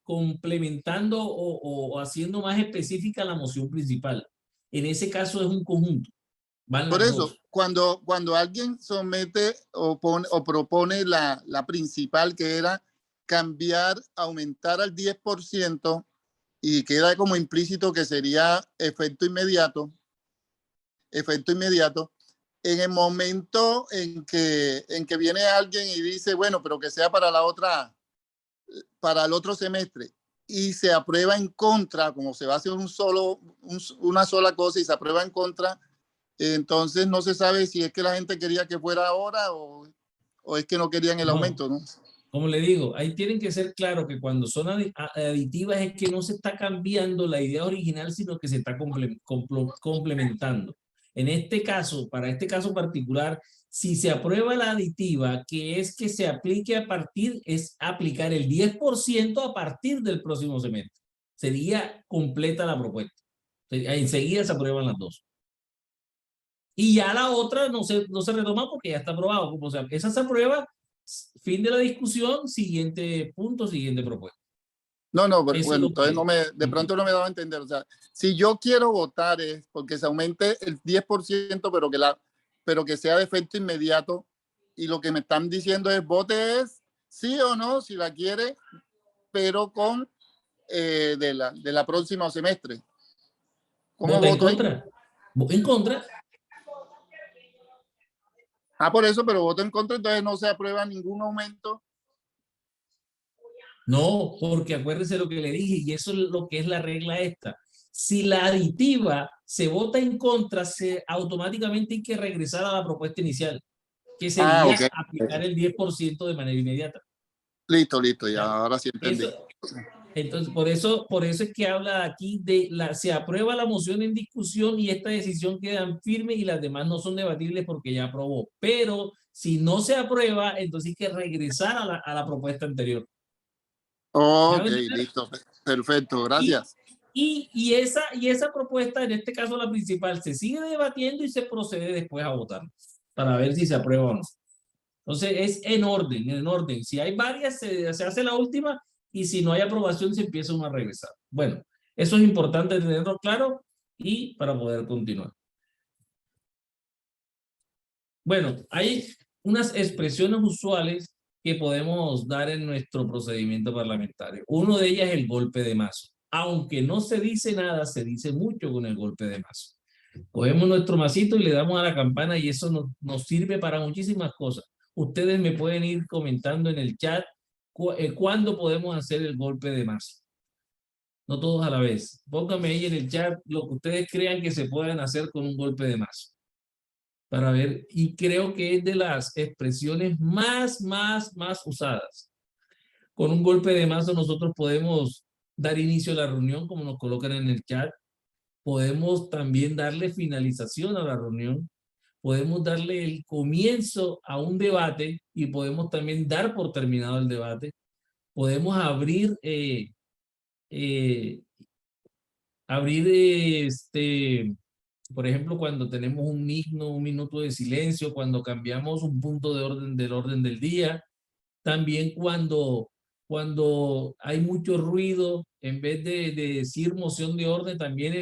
complementando o haciendo más específica la moción principal. En ese caso es un conjunto. Van Por las eso, dos. cuando alguien somete o propone la principal, que era cambiar, aumentar al 10%, y queda como implícito que sería efecto inmediato, en el momento en que viene alguien y dice, bueno, pero que sea para el otro semestre, y se aprueba en contra, como se va a hacer una sola cosa y se aprueba en contra, entonces no se sabe si es que la gente quería que fuera ahora o es que no querían el aumento, ¿no? Como le digo, ahí tienen que ser claros que cuando son aditivas es que no se está cambiando la idea original, sino que se está complementando. En este caso, para este caso particular, si se aprueba la aditiva, que es que se aplique es aplicar el 10% a partir del próximo semestre. Sería completa la propuesta. Enseguida se aprueban las dos. Y ya la otra no se retoma porque ya está aprobado. O sea, esa se aprueba, fin de la discusión, siguiente punto, siguiente propuesta. No, pero Eso bueno, es lo entonces que- de pronto no me daba a entender. O sea, si yo quiero votar es porque se aumente el 10%, pero que sea de efecto inmediato, y lo que me están diciendo es vote es sí o no, si la quiere, pero con de la próxima semestre. ¿Cómo ¿Vota en voto ahí? contra? ¿En contra? Por eso, pero voto en contra, entonces no se aprueba ningún aumento. No, porque acuérdese lo que le dije, y eso es lo que es la regla esta. Si la aditiva se vota en contra, automáticamente hay que regresar a la propuesta inicial, que sería Ok. aplicar el 10% de manera inmediata. Listo, ya, Ya. ahora sí entendí. Entonces, por eso es que habla aquí se aprueba la moción en discusión y esta decisión quedan firme y las demás no son debatibles porque ya aprobó. Pero si no se aprueba, entonces hay que regresar a la propuesta anterior. Ok, listo, perfecto, gracias. Y esa propuesta, en este caso la principal, se sigue debatiendo y se procede después a votar para ver si se aprueba o no. Entonces es en orden. Si hay varias, se hace la última, y si no hay aprobación, se empieza uno a regresar. Bueno, eso es importante tenerlo claro y para poder continuar. Bueno, hay unas expresiones usuales que podemos dar en nuestro procedimiento parlamentario. Uno de ellas es el golpe de mazo. Aunque no se dice nada, se dice mucho con el golpe de mazo. Cogemos nuestro macito y le damos a la campana y eso nos sirve para muchísimas cosas. Ustedes me pueden ir comentando en el chat cuándo podemos hacer el golpe de mazo. No todos a la vez. Pónganme ahí en el chat lo que ustedes crean que se puedan hacer con un golpe de mazo. Para ver, y creo que es de las expresiones más usadas. Con un golpe de mazo nosotros podemos dar inicio a la reunión, como nos colocan en el chat. Podemos también darle finalización a la reunión. Podemos darle el comienzo a un debate y podemos también dar por terminado el debate. Podemos abrir por ejemplo, cuando tenemos un minuto de silencio, cuando cambiamos un punto del orden del día, también cuando hay mucho ruido, en vez de decir moción de orden, también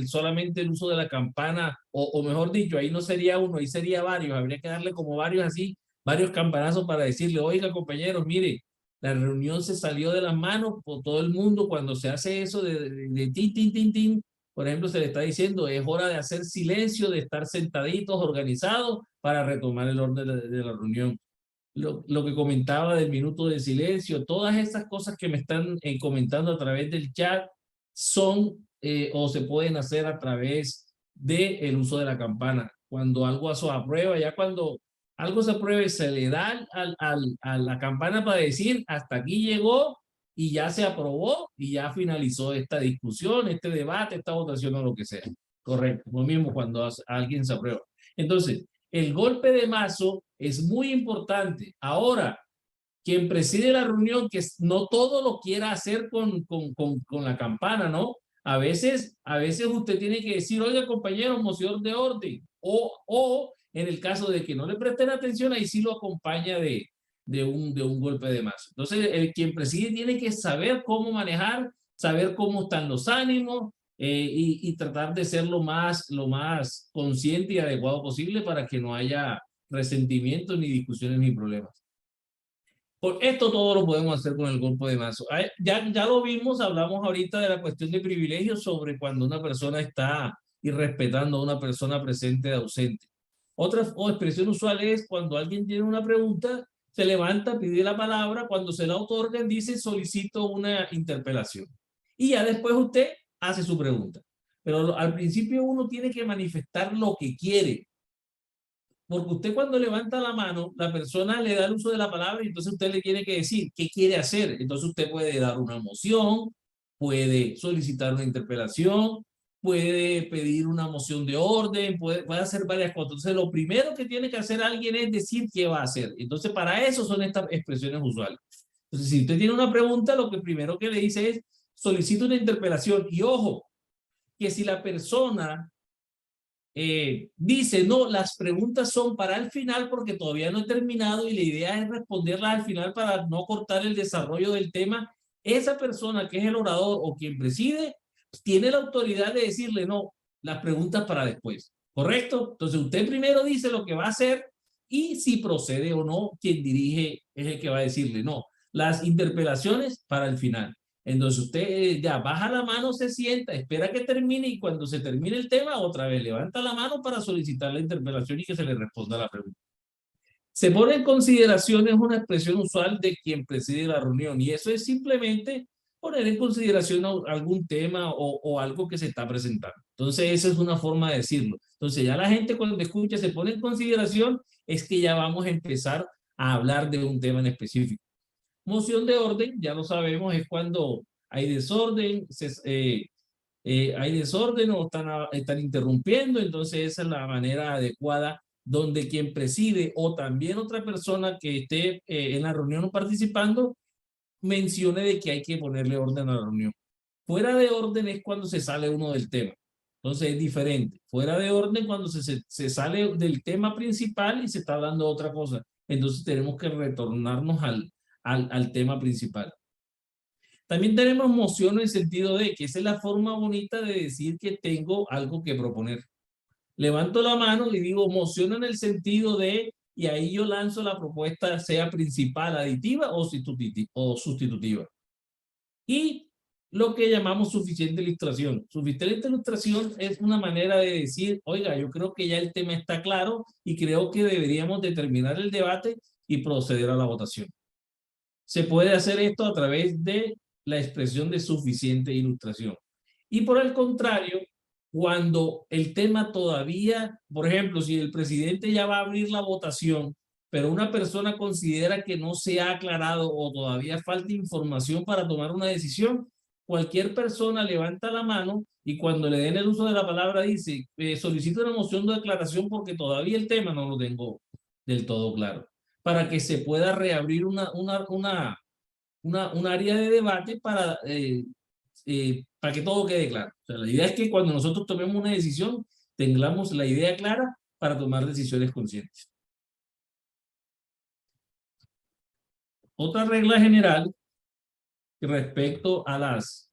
solamente el uso de la campana, o mejor dicho, ahí no sería uno, ahí sería varios, habría que darle como varios así, varios campanazos para decirle, oiga compañeros, mire, la reunión se salió de las manos por todo el mundo. Cuando se hace eso de tin, tin, tin, tin, por ejemplo, se le está diciendo, es hora de hacer silencio, de estar sentaditos, organizados, para retomar el orden de la reunión. Lo que comentaba del minuto de silencio, todas esas cosas que me están comentando a través del chat son o se pueden hacer a través del uso de la campana. Cuando algo se aprueba, ya cuando algo se apruebe, se le da a la campana para decir hasta aquí llegó y ya se aprobó y ya finalizó esta discusión, este debate, esta votación o lo que sea. Correcto, lo mismo cuando alguien se aprueba. Entonces, el golpe de mazo es muy importante. Ahora, quien preside la reunión, que no todo lo quiera hacer con la campana, ¿no? A veces usted tiene que decir, oiga, compañero, moción de orden. O en el caso de que no le presten atención, ahí sí lo acompaña de un golpe de mazo. Entonces, quien preside tiene que saber cómo manejar, saber cómo están los ánimos, y tratar de ser lo más consciente y adecuado posible para que no haya resentimientos, ni discusiones, ni problemas. Por esto todo lo podemos hacer con el golpe de mazo. Ya lo vimos, hablamos ahorita de la cuestión de privilegios sobre cuando una persona está irrespetando a una persona presente o ausente. Otra expresión usual es cuando alguien tiene una pregunta, se levanta, pide la palabra, cuando se la otorgan dice solicito una interpelación. Y ya después usted hace su pregunta. Pero al principio uno tiene que manifestar lo que quiere. Porque usted cuando levanta la mano, la persona le da el uso de la palabra y entonces usted le tiene que decir qué quiere hacer. Entonces usted puede dar una moción, puede solicitar una interpelación, puede pedir una moción de orden, puede hacer varias cosas. Entonces lo primero que tiene que hacer alguien es decir qué va a hacer. Entonces para eso son estas expresiones usuales. Entonces si usted tiene una pregunta, lo que primero que le dice es solicito una interpelación. Y ojo, que si la persona dice, no, las preguntas son para el final porque todavía no he terminado y la idea es responderlas al final para no cortar el desarrollo del tema, esa persona que es el orador o quien preside, tiene la autoridad de decirle, no, las preguntas para después, ¿correcto? Entonces usted primero dice lo que va a hacer y si procede o no, quien dirige es el que va a decirle, no, las interpelaciones para el final. Entonces usted ya baja la mano, se sienta, espera que termine y cuando se termine el tema, otra vez levanta la mano para solicitar la interpelación y que se le responda la pregunta. Se pone en consideración, es una expresión usual de quien preside la reunión y eso es simplemente poner en consideración algún tema o algo que se está presentando. Entonces esa es una forma de decirlo. Entonces ya la gente cuando escucha se pone en consideración es que ya vamos a empezar a hablar de un tema en específico. Moción de orden, ya lo sabemos, es cuando hay desorden, hay desorden o están interrumpiendo, entonces esa es la manera adecuada donde quien preside o también otra persona que esté en la reunión o participando mencione de que hay que ponerle orden a la reunión. Fuera de orden es cuando se sale uno del tema. Entonces es diferente. Fuera de orden cuando se sale del tema principal y se está hablando de otra cosa. Entonces tenemos que retornarnos al tema principal. También tenemos moción en el sentido de que esa es la forma bonita de decir que tengo algo que proponer. Levanto la mano y digo moción en el sentido de, y ahí yo lanzo la propuesta, sea principal, aditiva o sustitutiva. Y lo que llamamos suficiente ilustración. Suficiente ilustración es una manera de decir, oiga, yo creo que ya el tema está claro y creo que deberíamos de terminar el debate y proceder a la votación. Se puede hacer esto a través de la expresión de suficiente ilustración. Y por el contrario, cuando el tema todavía, por ejemplo, si el presidente ya va a abrir la votación, pero una persona considera que no se ha aclarado o todavía falta información para tomar una decisión, cualquier persona levanta la mano y cuando le den el uso de la palabra dice, solicito una moción de aclaración porque todavía el tema no lo tengo del todo claro, para que se pueda reabrir un área de debate para que todo quede claro. O sea, la idea es que cuando nosotros tomemos una decisión, tengamos la idea clara para tomar decisiones conscientes. Otra regla general respecto a las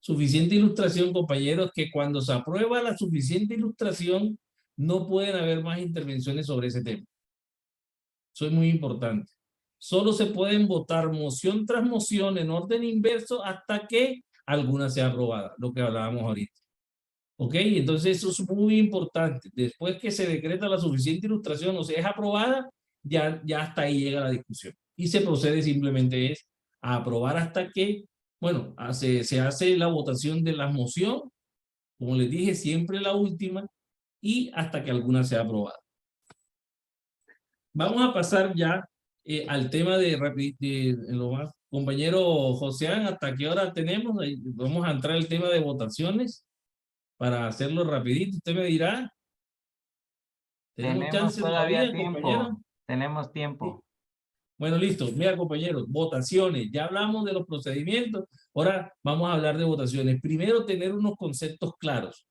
suficiente ilustración, compañeros, que cuando se aprueba la suficiente ilustración, no pueden haber más intervenciones sobre ese tema. Eso es muy importante. Solo se pueden votar moción tras moción en orden inverso hasta que alguna sea aprobada, lo que hablábamos ahorita. ¿Ok? Entonces eso es muy importante. Después que se decreta la suficiente ilustración o se es aprobada, ya hasta ahí llega la discusión. Y se procede simplemente es a aprobar hasta que, bueno, se hace la votación de la moción, como les dije, siempre la última, y hasta que alguna sea aprobada. Vamos a pasar ya al tema de lo más. Compañero Joseán, ¿hasta qué hora tenemos? Vamos a entrar al tema de votaciones para hacerlo rapidito. Usted me dirá. ¿Tenemos chance todavía, compañero? Tenemos tiempo. Bueno, listo. Mira, compañeros, votaciones. Ya hablamos de los procedimientos. Ahora vamos a hablar de votaciones. Primero, tener unos conceptos claros.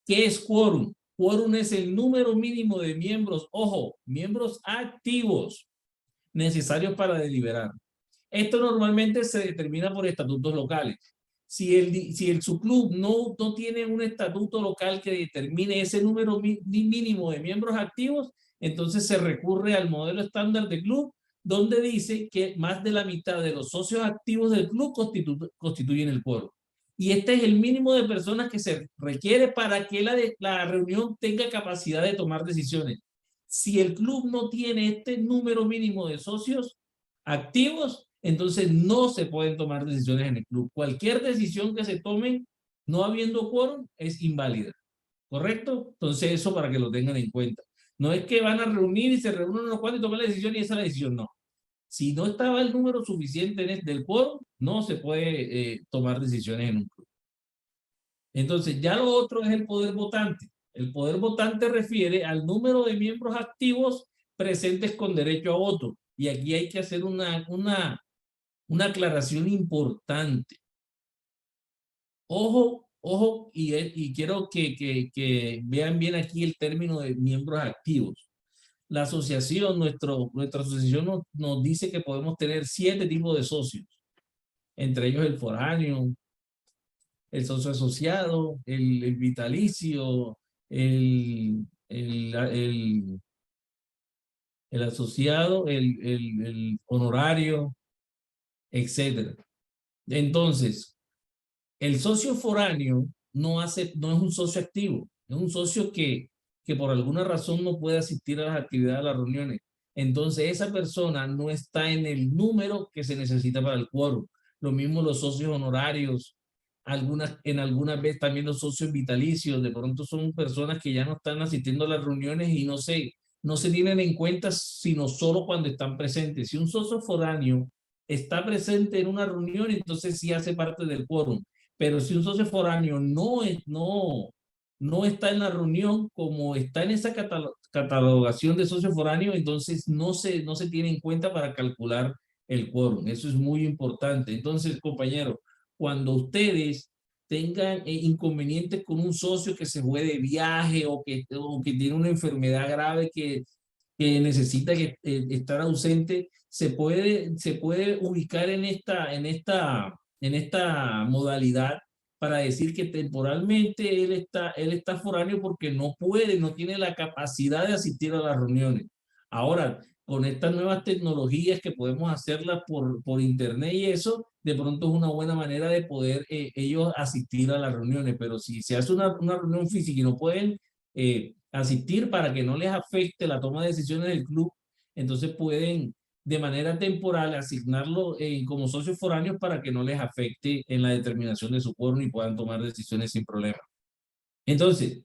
¿Qué es quórum? Quórum es el número mínimo de miembros, ojo, miembros activos necesarios para deliberar. Esto normalmente se determina por estatutos locales. Si el subclub no tiene un estatuto local que determine ese número mínimo de miembros activos, entonces se recurre al modelo estándar de club, donde dice que más de la mitad de los socios activos del club constituyen el quórum. Y este es el mínimo de personas que se requiere para que la reunión tenga capacidad de tomar decisiones. Si el club no tiene este número mínimo de socios activos, entonces no se pueden tomar decisiones en el club. Cualquier decisión que se tome no habiendo quórum es inválida. ¿Correcto? Entonces eso para que lo tengan en cuenta. No es que van a reunir y se reúnen unos cuantos y toman la decisión y esa es la decisión, no. Si no estaba el número suficiente del quórum, no se puede tomar decisiones en un club. Entonces ya lo otro es el poder votante. El poder votante refiere al número de miembros activos presentes con derecho a voto. Y aquí hay que hacer una aclaración importante. Ojo, ojo, y quiero que vean bien aquí el término de miembros activos. La asociación, nuestra asociación nos dice que podemos tener 7 tipos de socios. Entre ellos el foráneo, el socio asociado, el vitalicio, el asociado, el honorario, etcétera. Entonces, el socio foráneo no es un socio activo, es un socio que por alguna razón no puede asistir a las actividades, a las reuniones. Entonces, esa persona no está en el número que se necesita para el quórum. Lo mismo los socios honorarios, en algunas veces también los socios vitalicios, de pronto son personas que ya no están asistiendo a las reuniones y no se tienen en cuenta sino solo cuando están presentes. Si un socio foráneo está presente en una reunión, entonces sí hace parte del quórum. Pero si un socio foráneo no está en la reunión, como está en esa catalogación de socio foráneo, entonces no se tiene en cuenta para calcular el quórum. Eso es muy importante. Entonces, compañeros, cuando ustedes tengan inconvenientes con un socio que se fue de viaje o que tiene una enfermedad grave que necesita estar ausente, se puede ubicar en esta modalidad para decir que temporalmente él está foráneo porque no tiene la capacidad de asistir a las reuniones. Ahora, con estas nuevas tecnologías que podemos hacerlas por internet y eso, de pronto es una buena manera de poder ellos asistir a las reuniones, pero si se hace una reunión física y no pueden asistir para que no les afecte la toma de decisiones del club, entonces pueden de manera temporal asignarlo como socios foráneos para que no les afecte en la determinación de su quórum y puedan tomar decisiones sin problema. Entonces,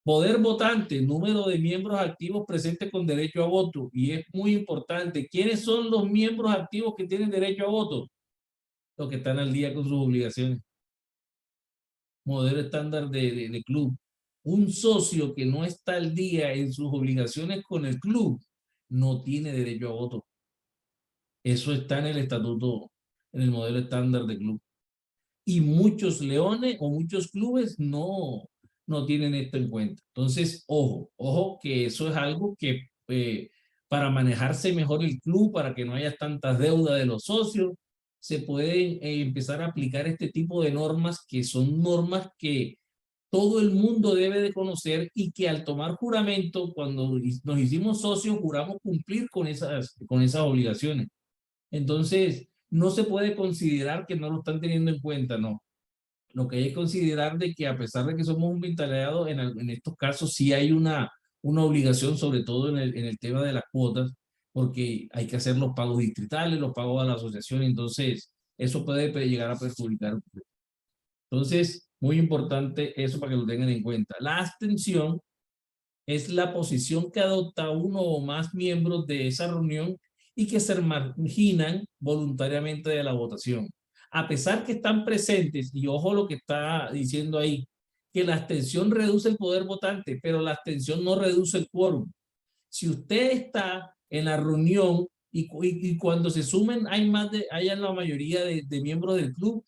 poder votante, número de miembros activos presentes con derecho a voto. Y es muy importante. ¿Quiénes son los miembros activos que tienen derecho a voto? Los que están al día con sus obligaciones. Modelo estándar de club. Un socio que no está al día en sus obligaciones con el club no tiene derecho a voto. Eso está en el estatuto, en el modelo estándar de club. Y muchos leones o muchos clubes no tienen esto en cuenta. Entonces, ojo que eso es algo que para manejarse mejor el club, para que no haya tantas deudas de los socios, se pueden empezar a aplicar este tipo de normas que son normas que todo el mundo debe de conocer y que al tomar juramento, cuando nos hicimos socios, juramos cumplir con esas obligaciones. Entonces, no se puede considerar que no lo están teniendo en cuenta, no. Lo que hay que considerar de que a pesar de que somos un vicariado, en estos casos sí hay una obligación, sobre todo en el tema de las cuotas, porque hay que hacer los pagos distritales, los pagos a la asociación, entonces eso puede llegar a perjudicar. Entonces, muy importante eso para que lo tengan en cuenta. La abstención es la posición que adopta uno o más miembros de esa reunión y que se marginan voluntariamente de la votación. A pesar que están presentes, y ojo lo que está diciendo ahí, que la abstención reduce el poder votante, pero la abstención no reduce el quórum. Si usted está en la reunión y cuando se sumen hay la mayoría de miembros del club,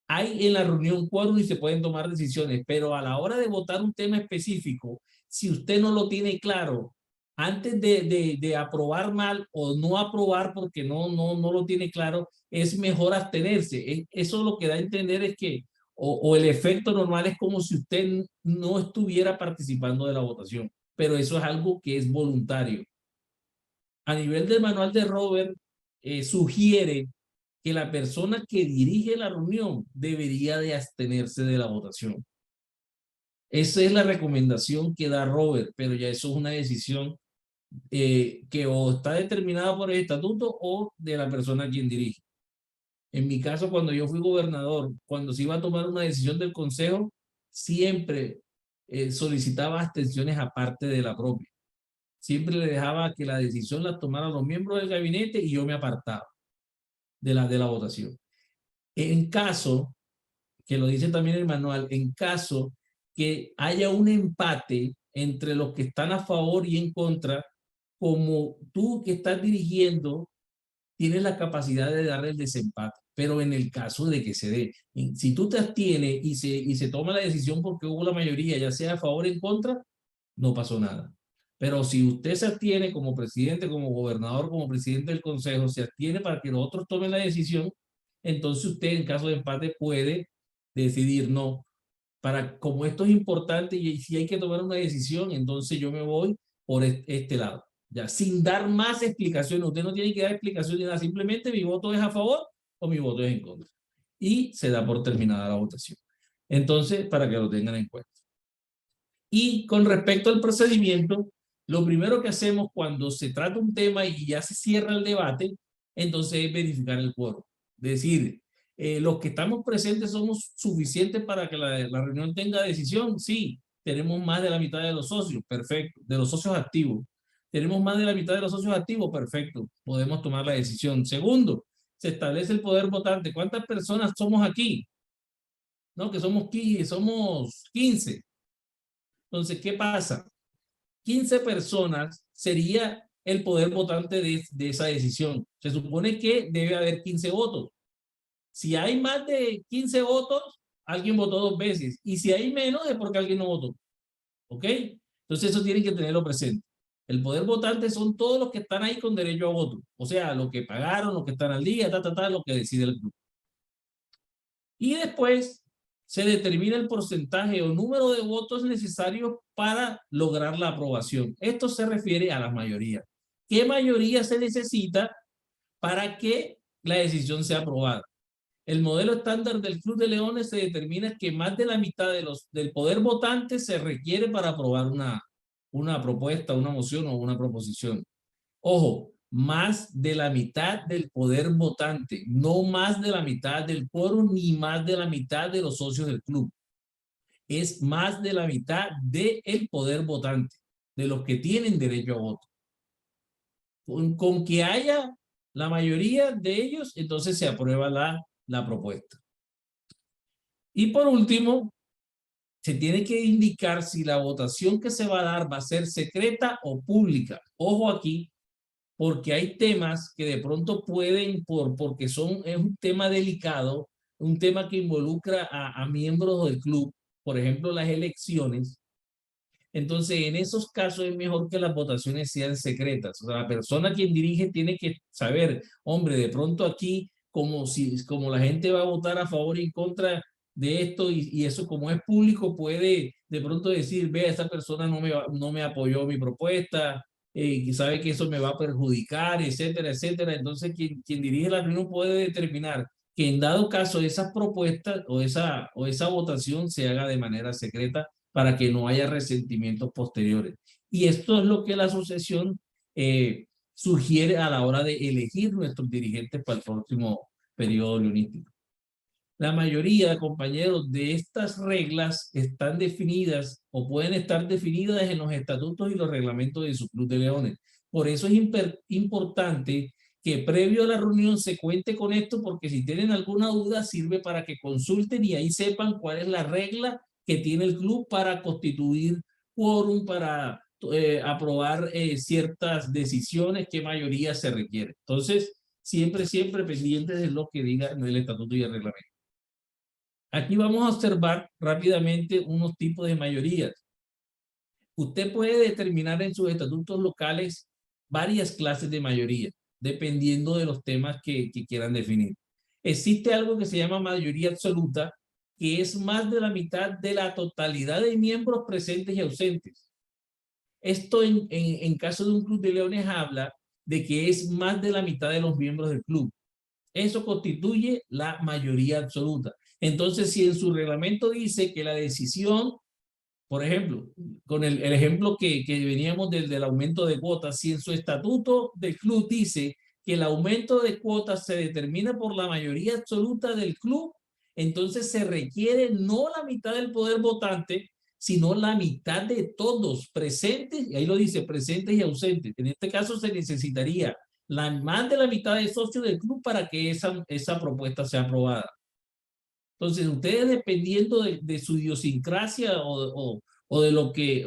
hay en la reunión quórum y se pueden tomar decisiones, pero a la hora de votar un tema específico, si usted no lo tiene claro, antes de aprobar mal o no aprobar porque no lo tiene claro, es mejor abstenerse. Eso lo que da a entender es que, o el efecto normal es como si usted no estuviera participando de la votación, pero eso es algo que es voluntario. A nivel del manual de Robert, sugiere que la persona que dirige la reunión debería de abstenerse de la votación. Esa es la recomendación que da Robert, pero ya eso es una decisión que o está determinada por el estatuto o de la persona a quien dirige. En mi caso, cuando yo fui gobernador, cuando se iba a tomar una decisión del consejo, siempre solicitaba abstenciones aparte de la propia. Siempre le dejaba que la decisión la tomaran los miembros del gabinete y yo me apartaba de la votación. En caso, que lo dice también el manual, en caso que haya un empate entre los que están a favor y en contra, como tú que estás dirigiendo, tienes la capacidad de darle el desempate. Pero en el caso de que se dé, si tú te abstienes y se toma la decisión porque hubo la mayoría, ya sea a favor o en contra, no pasó nada. Pero si usted se abstiene como presidente, como gobernador, como presidente del consejo, se abstiene para que los otros tomen la decisión, entonces usted en caso de empate puede decidir no. Como esto es importante y si hay que tomar una decisión, entonces yo me voy por este lado. Ya, sin dar más explicaciones. Usted no tiene que dar explicaciones ni nada. Simplemente mi voto es a favor o mi voto es en contra. Y se da por terminada la votación. Entonces, para que lo tengan en cuenta. Y con respecto al procedimiento, lo primero que hacemos cuando se trata un tema y ya se cierra el debate, entonces es verificar el quórum. Es decir, los que estamos presentes somos suficientes para que la reunión tenga decisión. Sí, tenemos más de la mitad de los socios, perfecto, de los socios activos. Tenemos más de la mitad de los socios activos, perfecto, podemos tomar la decisión. Segundo, se establece el poder votante. ¿Cuántas personas somos aquí? No, que somos 15. Entonces, ¿qué pasa? 15 personas sería el poder votante de esa decisión. Se supone que debe haber 15 votos. Si hay más de 15 votos, alguien votó 2 veces. Y si hay menos, es porque alguien no votó. ¿Ok? Entonces eso tienen que tenerlo presente. El poder votante son todos los que están ahí con derecho a voto. O sea, los que pagaron, los que están al día, lo que decide el club. Y después se determina el porcentaje o número de votos necesarios para lograr la aprobación. Esto se refiere a las mayorías. ¿Qué mayoría se necesita para que la decisión sea aprobada? El modelo estándar del Club de Leones se determina que más de la mitad del poder votante se requiere para aprobar una propuesta, una moción o una proposición. Ojo, más de la mitad del poder votante, no más de la mitad del quórum ni más de la mitad de los socios del club. Es más de la mitad del poder votante, de los que tienen derecho a voto. Con que haya la mayoría de ellos, entonces se aprueba la propuesta. Y por último, se tiene que indicar si la votación que se va a dar va a ser secreta o pública. Ojo aquí, porque hay temas que de pronto pueden, porque es un tema delicado, un tema que involucra a miembros del club, por ejemplo, las elecciones. Entonces, en esos casos es mejor que las votaciones sean secretas. O sea, la persona quien dirige tiene que saber, hombre, de pronto aquí, como la gente va a votar a favor y en contra de esto, y eso como es público, puede de pronto decir, vea, esta persona no me apoyó mi propuesta, y sabe que eso me va a perjudicar, etcétera, etcétera. Entonces, quien dirige la reunión puede determinar que en dado caso esas propuestas o esa votación se haga de manera secreta para que no haya resentimientos posteriores. Y esto es lo que la asociación sugiere a la hora de elegir nuestros dirigentes para el próximo periodo leonístico. La mayoría, compañeros, de estas reglas están definidas o pueden estar definidas en los estatutos y los reglamentos de su Club de Leones. Por eso es importante que previo a la reunión se cuente con esto, porque si tienen alguna duda sirve para que consulten y ahí sepan cuál es la regla que tiene el club para constituir quórum, para aprobar ciertas decisiones, qué mayoría se requiere. Entonces, siempre pendientes de lo que diga el estatuto y el reglamento. Aquí vamos a observar rápidamente unos tipos de mayorías. Usted puede determinar en sus estatutos locales varias clases de mayoría, dependiendo de los temas que quieran definir. Existe algo que se llama mayoría absoluta, que es más de la mitad de la totalidad de miembros presentes y ausentes. Esto en caso de un club de leones habla de que es más de la mitad de los miembros del club. Eso constituye la mayoría absoluta. Entonces, si en su reglamento dice que la decisión, por ejemplo, con el ejemplo que veníamos del aumento de cuotas, si en su estatuto del club dice que el aumento de cuotas se determina por la mayoría absoluta del club, entonces se requiere no la mitad del poder votante, sino la mitad de todos presentes, y ahí lo dice, presentes y ausentes. En este caso se necesitaría más de la mitad de socios del club para que esa propuesta sea aprobada. Entonces, ustedes dependiendo de su idiosincrasia o de lo que,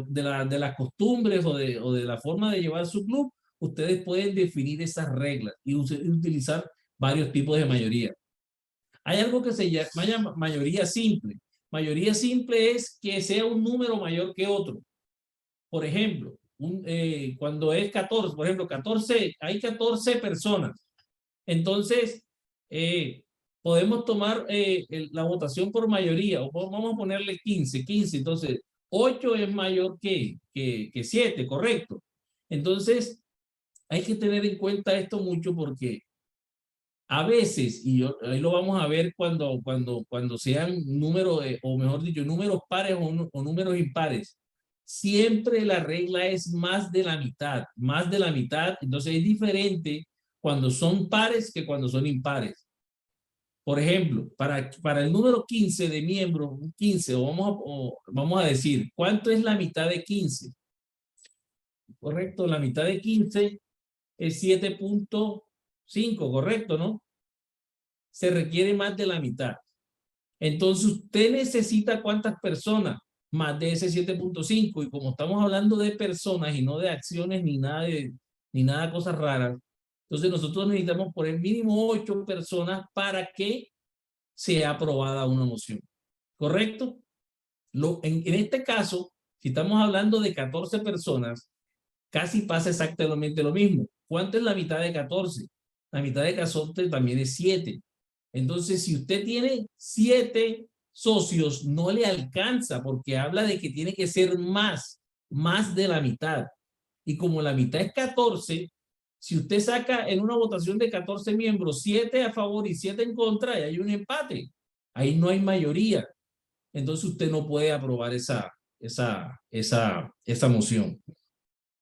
de las costumbres o de la forma de llevar su club, ustedes pueden definir esas reglas y utilizar varios tipos de mayoría. Hay algo que se llama mayoría simple. Mayoría simple es que sea un número mayor que otro. Por ejemplo, cuando es 14, por ejemplo, hay 14 personas. Entonces, podemos tomar la votación por mayoría, o vamos a ponerle 15, entonces 8 es mayor que 7, correcto. Entonces, hay que tener en cuenta esto mucho porque a veces, y ahí lo vamos a ver cuando sean números, o mejor dicho, números pares o números impares, siempre la regla es más de la mitad, entonces es diferente cuando son pares que cuando son impares. Por ejemplo, para el número 15 de miembros, 15, vamos a decir, ¿cuánto es la mitad de 15? Correcto, la mitad de 15 es 7.5, correcto, ¿no? Se requiere más de la mitad. Entonces, usted necesita ¿cuántas personas? Más de ese 7.5. Y como estamos hablando de personas y no de acciones ni nada de cosas raras, entonces nosotros necesitamos por el mínimo 8 personas para que sea aprobada una moción. ¿Correcto? En este caso, si estamos hablando de 14 personas, casi pasa exactamente lo mismo. ¿Cuánto es la mitad de 14? La mitad de 14 también es 7. Entonces, si usted tiene 7 socios, no le alcanza porque habla de que tiene que ser más de la mitad. Y como la mitad es 14, si usted saca en una votación de 14 miembros, 7 a favor y 7 en contra, y hay un empate. Ahí no hay mayoría. Entonces usted no puede aprobar esa moción.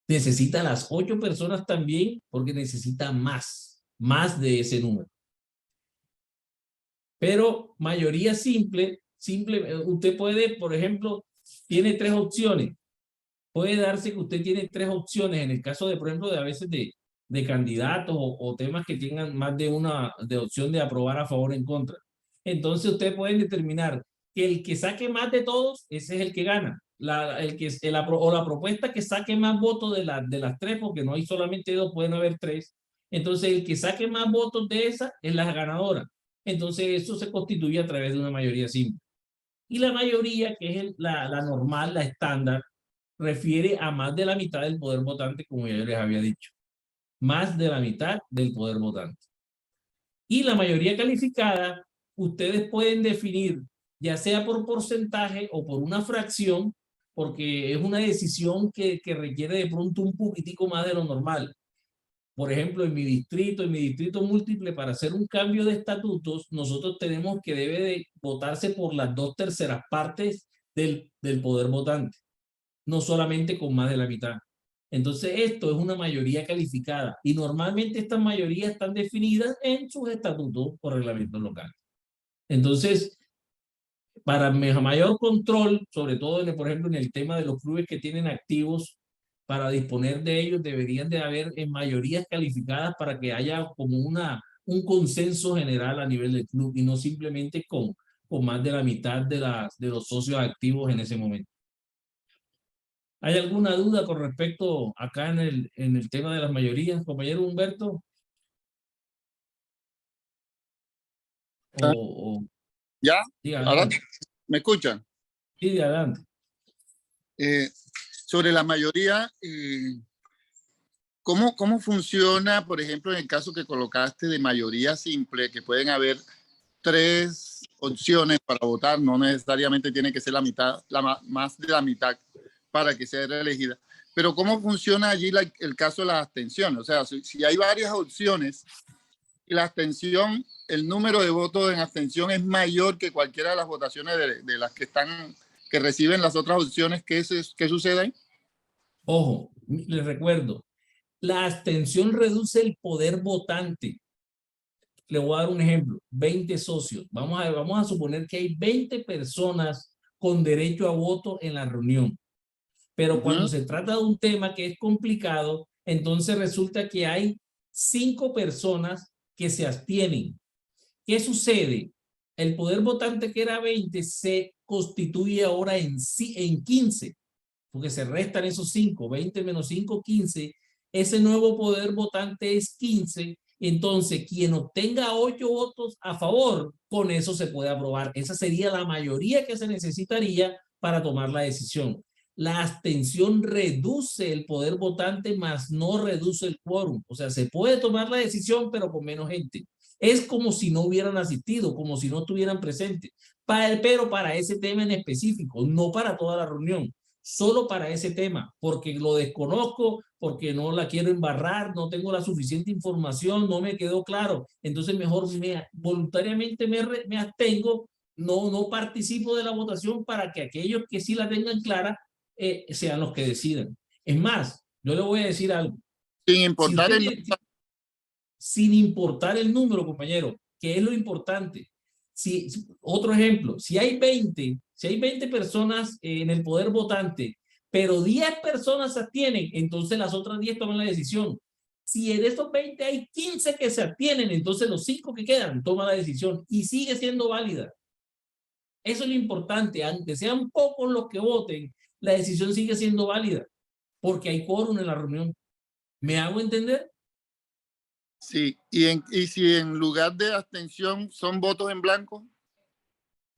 Necesita las 8 personas también porque necesita más de ese número. Pero mayoría simple, usted puede, por ejemplo, tiene 3 opciones. Puede darse que usted tiene 3 opciones en el caso de, por ejemplo, de a veces de candidatos o temas que tengan más de una opción de aprobar a favor o en contra. Entonces ustedes pueden determinar que el que saque más de todos, ese es el que gana. La propuesta que saque más votos de las 3, porque no hay solamente 2, pueden haber 3. Entonces el que saque más votos de esa es la ganadora. Entonces eso se constituye a través de una mayoría simple. Y la mayoría, que es la normal, la estándar, refiere a más de la mitad del poder votante, como ya les había dicho. Más de la mitad del poder votante. Y la mayoría calificada, ustedes pueden definir, ya sea por porcentaje o por una fracción, porque es una decisión que requiere de pronto un poquitico más de lo normal. Por ejemplo, en mi distrito múltiple, para hacer un cambio de estatutos, nosotros tenemos que debe de votarse por las 2/3 partes del poder votante, no solamente con más de la mitad. Entonces, esto es una mayoría calificada y normalmente estas mayorías están definidas en sus estatutos o reglamentos locales. Entonces, para mayor control, sobre todo, por ejemplo, en el tema de los clubes que tienen activos, para disponer de ellos deberían de haber en mayorías calificadas para que haya como un consenso general a nivel del club y no simplemente con más de la mitad de los socios activos en ese momento. ¿Hay alguna duda con respecto acá en el tema de las mayorías, compañero Humberto? ¿Ya? Diga, ¿Ahora adelante. me escuchan? Sí, adelante. Sobre la mayoría, ¿cómo funciona, por ejemplo, en el caso que colocaste de mayoría simple, que pueden haber 3 opciones para votar, no necesariamente tiene que ser la mitad, más de la mitad para que sea elegida? Pero ¿cómo funciona allí el caso de las abstenciones? O sea, si hay varias opciones y la abstención, el número de votos en abstención es mayor que cualquiera de las votaciones de las que reciben las otras opciones, ¿qué sucede ahí? Ojo, les recuerdo, la abstención reduce el poder votante. Le voy a dar un ejemplo, 20 socios. Vamos a suponer que hay 20 personas con derecho a voto en la reunión. Pero cuando se trata de un tema que es complicado, entonces resulta que hay 5 personas que se abstienen. ¿Qué sucede? El poder votante que era 20 se constituye ahora en 15, porque se restan esos 5, 20 menos 5, 15. Ese nuevo poder votante es 15. Entonces, quien obtenga 8 votos a favor, con eso se puede aprobar. Esa sería la mayoría que se necesitaría para tomar la decisión. La abstención reduce el poder votante, más no reduce el quórum. O sea, se puede tomar la decisión, pero con menos gente. Es como si no hubieran asistido, como si no estuvieran presentes. Pero para ese tema en específico, no para toda la reunión. Solo para ese tema, porque lo desconozco, porque no la quiero embarrar, no tengo la suficiente información, no me quedó claro. Entonces mejor voluntariamente me abstengo, no participo de la votación para que aquellos que sí la tengan clara sean los que decidan. Es más, yo le voy a decir algo. Sin importar el número. Sin importar el número, compañero, que es lo importante. Otro ejemplo, si hay 20 personas en el poder votante, pero 10 personas se abstienen, entonces las otras 10 toman la decisión. Si en estos 20 hay 15 que se abstienen, entonces los 5 que quedan toman la decisión y sigue siendo válida. Eso es lo importante, aunque sean pocos los que voten, la decisión sigue siendo válida, porque hay quórum en la reunión. ¿Me hago entender? Sí, y si en lugar de abstención son votos en blanco.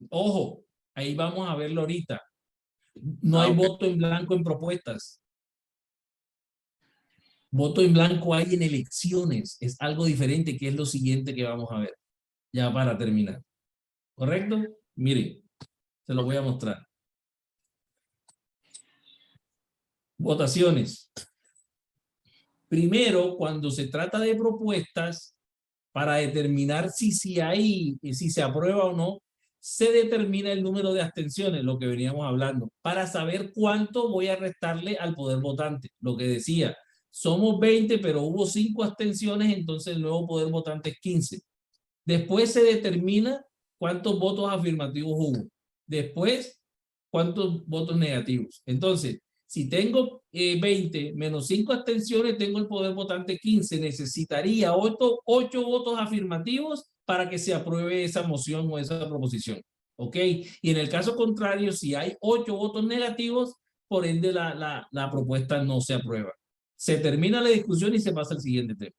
Ojo, ahí vamos a verlo ahorita. No hay voto en blanco en propuestas. Voto en blanco hay en elecciones. Es algo diferente, que es lo siguiente que vamos a ver. Ya para terminar. ¿Correcto? Miren, se lo voy a mostrar. Votaciones. Primero, cuando se trata de propuestas, para determinar si se aprueba o no, se determina el número de abstenciones, lo que veníamos hablando, para saber cuánto voy a restarle al poder votante. Lo que decía, somos 20, pero hubo 5 abstenciones, entonces el nuevo poder votante es 15. Después se determina cuántos votos afirmativos hubo. Después, cuántos votos negativos. Entonces, si tengo 20 menos 5 abstenciones, tengo el poder votante 15. Necesitaría 8 votos afirmativos para que se apruebe esa moción o esa proposición. ¿Ok? Y en el caso contrario, si hay 8 votos negativos, por ende la propuesta no se aprueba. Se termina la discusión y se pasa al siguiente tema.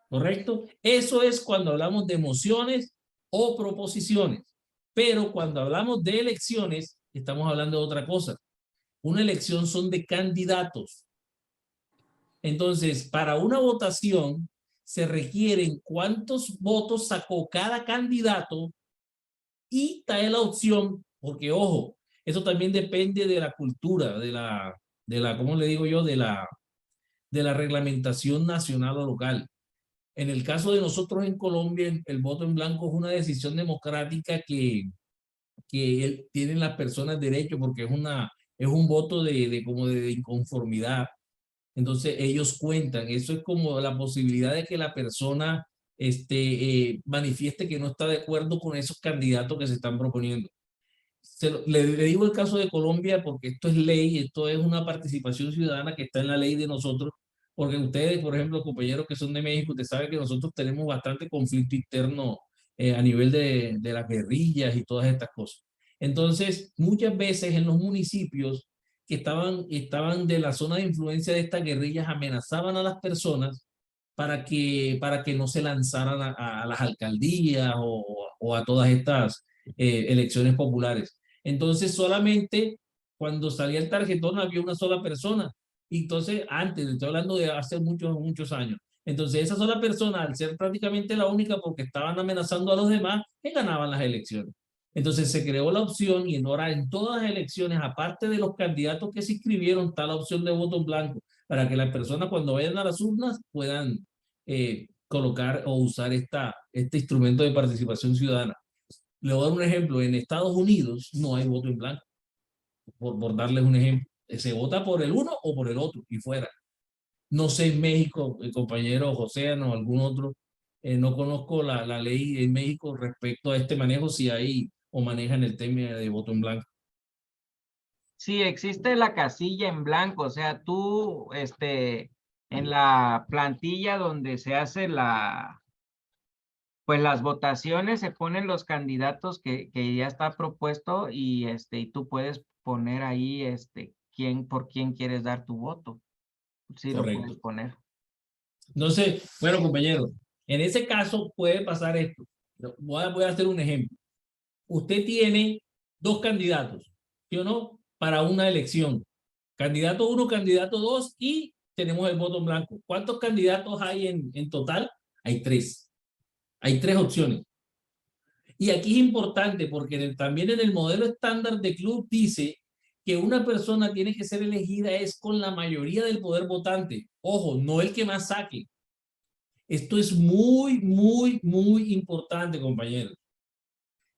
¿Correcto? Eso es cuando hablamos de mociones o proposiciones. Pero cuando hablamos de elecciones, estamos hablando de otra cosa. Una elección son de candidatos. Entonces, para una votación se requieren cuántos votos sacó cada candidato y trae la opción, porque ojo, eso también depende de la cultura, ¿cómo le digo yo? De de la reglamentación nacional o local. En el caso de nosotros en Colombia, el voto en blanco es una decisión democrática que tienen las personas derecho, porque es un voto como de inconformidad. Entonces ellos cuentan. Eso es como la posibilidad de que la persona manifieste que no está de acuerdo con esos candidatos que se están proponiendo. Le digo el caso de Colombia porque esto es ley, esto es una participación ciudadana que está en la ley de nosotros, porque ustedes, por ejemplo, compañeros que son de México, ustedes saben que nosotros tenemos bastante conflicto interno a nivel de las guerrillas y todas estas cosas. Entonces, muchas veces en los municipios que estaban de la zona de influencia de estas guerrillas amenazaban a las personas para que no se lanzaran a las alcaldías o a todas estas elecciones populares. Entonces solamente cuando salía el tarjetón había una sola persona. Y entonces antes, estoy hablando de hace muchos años. Entonces esa sola persona, al ser prácticamente la única porque estaban amenazando a los demás, que ganaban las elecciones. Entonces se creó la opción y ahora en todas las elecciones, aparte de los candidatos que se inscribieron, está la opción de voto en blanco para que las personas cuando vayan a las urnas puedan colocar o usar este instrumento de participación ciudadana. Le voy a dar un ejemplo. En Estados Unidos no hay voto en blanco, por darles un ejemplo. Se vota por el uno o por el otro y fuera. No sé en México, el compañero José o algún otro, no conozco la ley en México respecto a este manejo, si hay o manejan el tema de voto en blanco. Sí, existe la casilla en blanco, o sea, tú, en la plantilla donde se hace pues las votaciones, se ponen los candidatos que ya está propuesto y y tú puedes poner ahí, por quién quieres dar tu voto. Sí, Correcto. lo puedes poner. Entonces, bueno, compañeros, en ese caso puede pasar esto. Voy a hacer un ejemplo. Usted tiene dos candidatos, ¿sí o no? Para una elección. Candidato 1, candidato 2 y tenemos el voto en blanco. ¿Cuántos candidatos hay en total? Hay 3. Hay 3 opciones. Y aquí es importante porque también en el modelo estándar de club dice que una persona tiene que ser elegida es con la mayoría del poder votante. Ojo, no el que más saque. Esto es muy importante, compañeros.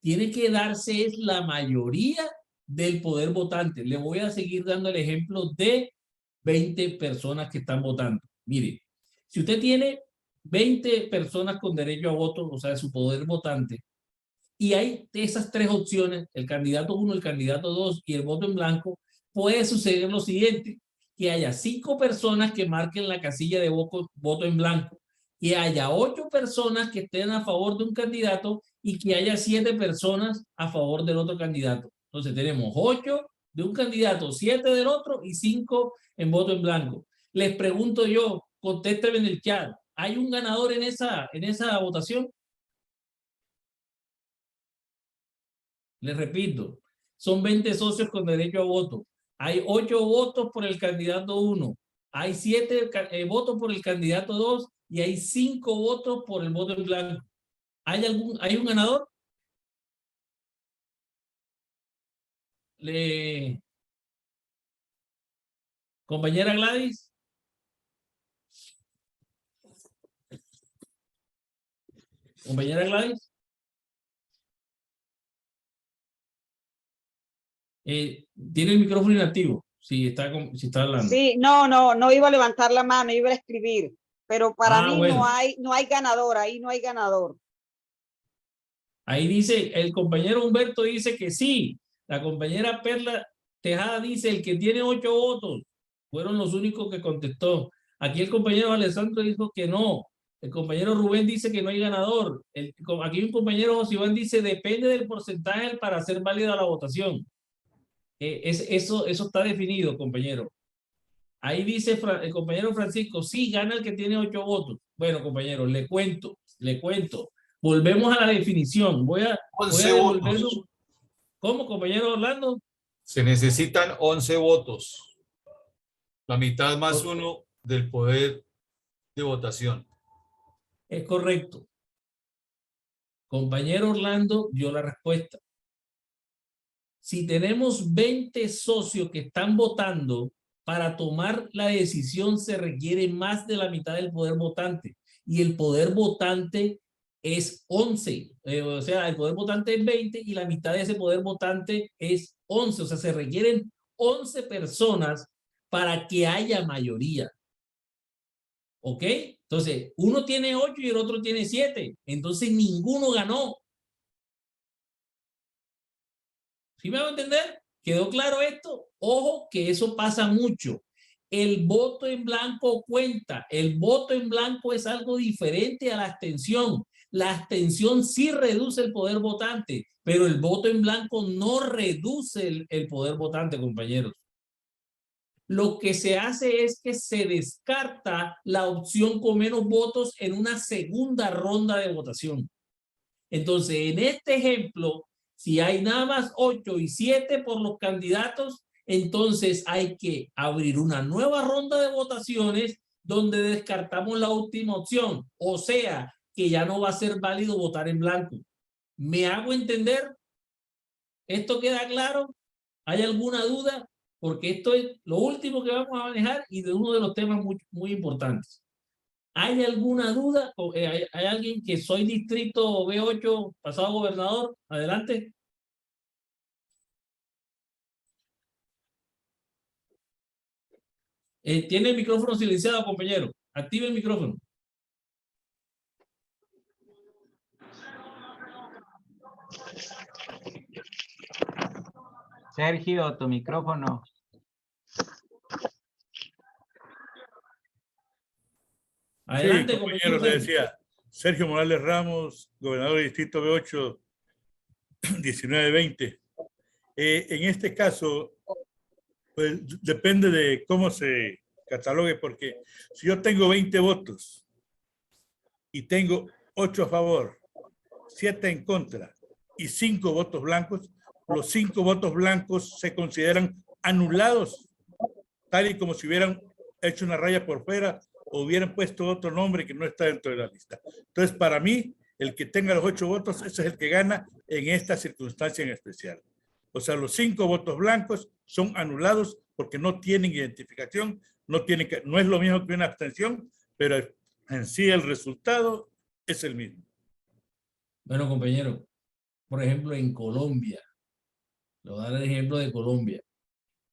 Tiene que darse es la mayoría del poder votante. Le voy a seguir dando el ejemplo de 20 personas que están votando. Mire, si usted tiene 20 personas con derecho a voto, o sea, su poder votante, y hay esas 3 opciones, el candidato 1, el candidato 2 y el voto en blanco, puede suceder lo siguiente, que haya 5 personas que marquen la casilla de voto en blanco, que haya 8 personas que estén a favor de un candidato y que haya 7 personas a favor del otro candidato. Entonces tenemos 8 de un candidato, 7 del otro y 5 en voto en blanco. Les pregunto yo, contésteme en el chat, ¿hay un ganador en esa votación? Les repito, son 20 socios con derecho a voto. Hay 8 votos por el candidato 1, hay 7 votos por el candidato 2 y hay 5 votos por el voto en blanco. ¿Hay un ganador? Compañera Gladys. Compañera Gladys. Tiene el micrófono inactivo, si está hablando. Sí, no iba a levantar la mano, iba a escribir, pero para mí bueno. no hay ganador, ahí no hay ganador. Ahí dice, el compañero Humberto dice que sí, la compañera Perla Tejada dice el que tiene 8 votos, fueron los únicos que contestó. Aquí el compañero Alessandro dijo que no, el compañero Rubén dice que no hay ganador, aquí un compañero José Iván dice depende del porcentaje para hacer válida la votación. Eso está definido, compañero. Ahí dice el compañero Francisco, sí, gana el que tiene 8 votos. Bueno, compañero, le cuento. Volvemos a la definición. Voy a devolverlo. ¿Cómo, compañero Orlando? Se necesitan 11 votos. La mitad más 1 del poder de votación. Es correcto. Compañero Orlando dio la respuesta. Si tenemos 20 socios que están votando, para tomar la decisión se requiere más de la mitad del poder votante. Y el poder votante es 11. O sea, el poder votante es 20 y la mitad de ese poder votante es 11. O sea, se requieren 11 personas para que haya mayoría. ¿Ok? Entonces, uno tiene 8 y el otro tiene 7. Entonces, ninguno ganó. ¿Sí me va a entender? ¿Quedó claro esto? Ojo que eso pasa mucho. El voto en blanco cuenta. El voto en blanco es algo diferente a la abstención. La abstención sí reduce el poder votante, pero el voto en blanco no reduce el poder votante, compañeros. Lo que se hace es que se descarta la opción con menos votos en una segunda ronda de votación. Entonces, en este ejemplo, si hay nada más 8 y 7 por los candidatos, entonces hay que abrir una nueva ronda de votaciones donde descartamos la última opción. O sea, que ya no va a ser válido votar en blanco. ¿Me hago entender? ¿Esto queda claro? ¿Hay alguna duda? Porque esto es lo último que vamos a manejar y de uno de los temas muy, muy importantes. ¿Hay alguna duda? ¿Hay alguien que soy distrito B8, pasado gobernador? Adelante. Tiene el micrófono silenciado, compañero. Active el micrófono. Sergio, tu micrófono. Adelante, sí, compañero, le decía, Sergio Morales Ramos, gobernador del distrito B8, 1920. En este caso, pues depende de cómo se catalogue, porque si yo tengo 20 votos y tengo 8 a favor, 7 en contra y 5 votos blancos, los 5 votos blancos se consideran anulados, tal y como si hubieran hecho una raya por fuera o hubieran puesto otro nombre que no está dentro de la lista. Entonces, para mí, el que tenga los 8 votos, ese es el que gana en esta circunstancia en especial. O sea, los 5 votos blancos son anulados porque no tienen identificación, no es lo mismo que una abstención, pero en sí el resultado es el mismo. Bueno, compañero, por ejemplo, en Colombia, le voy a dar el ejemplo de Colombia,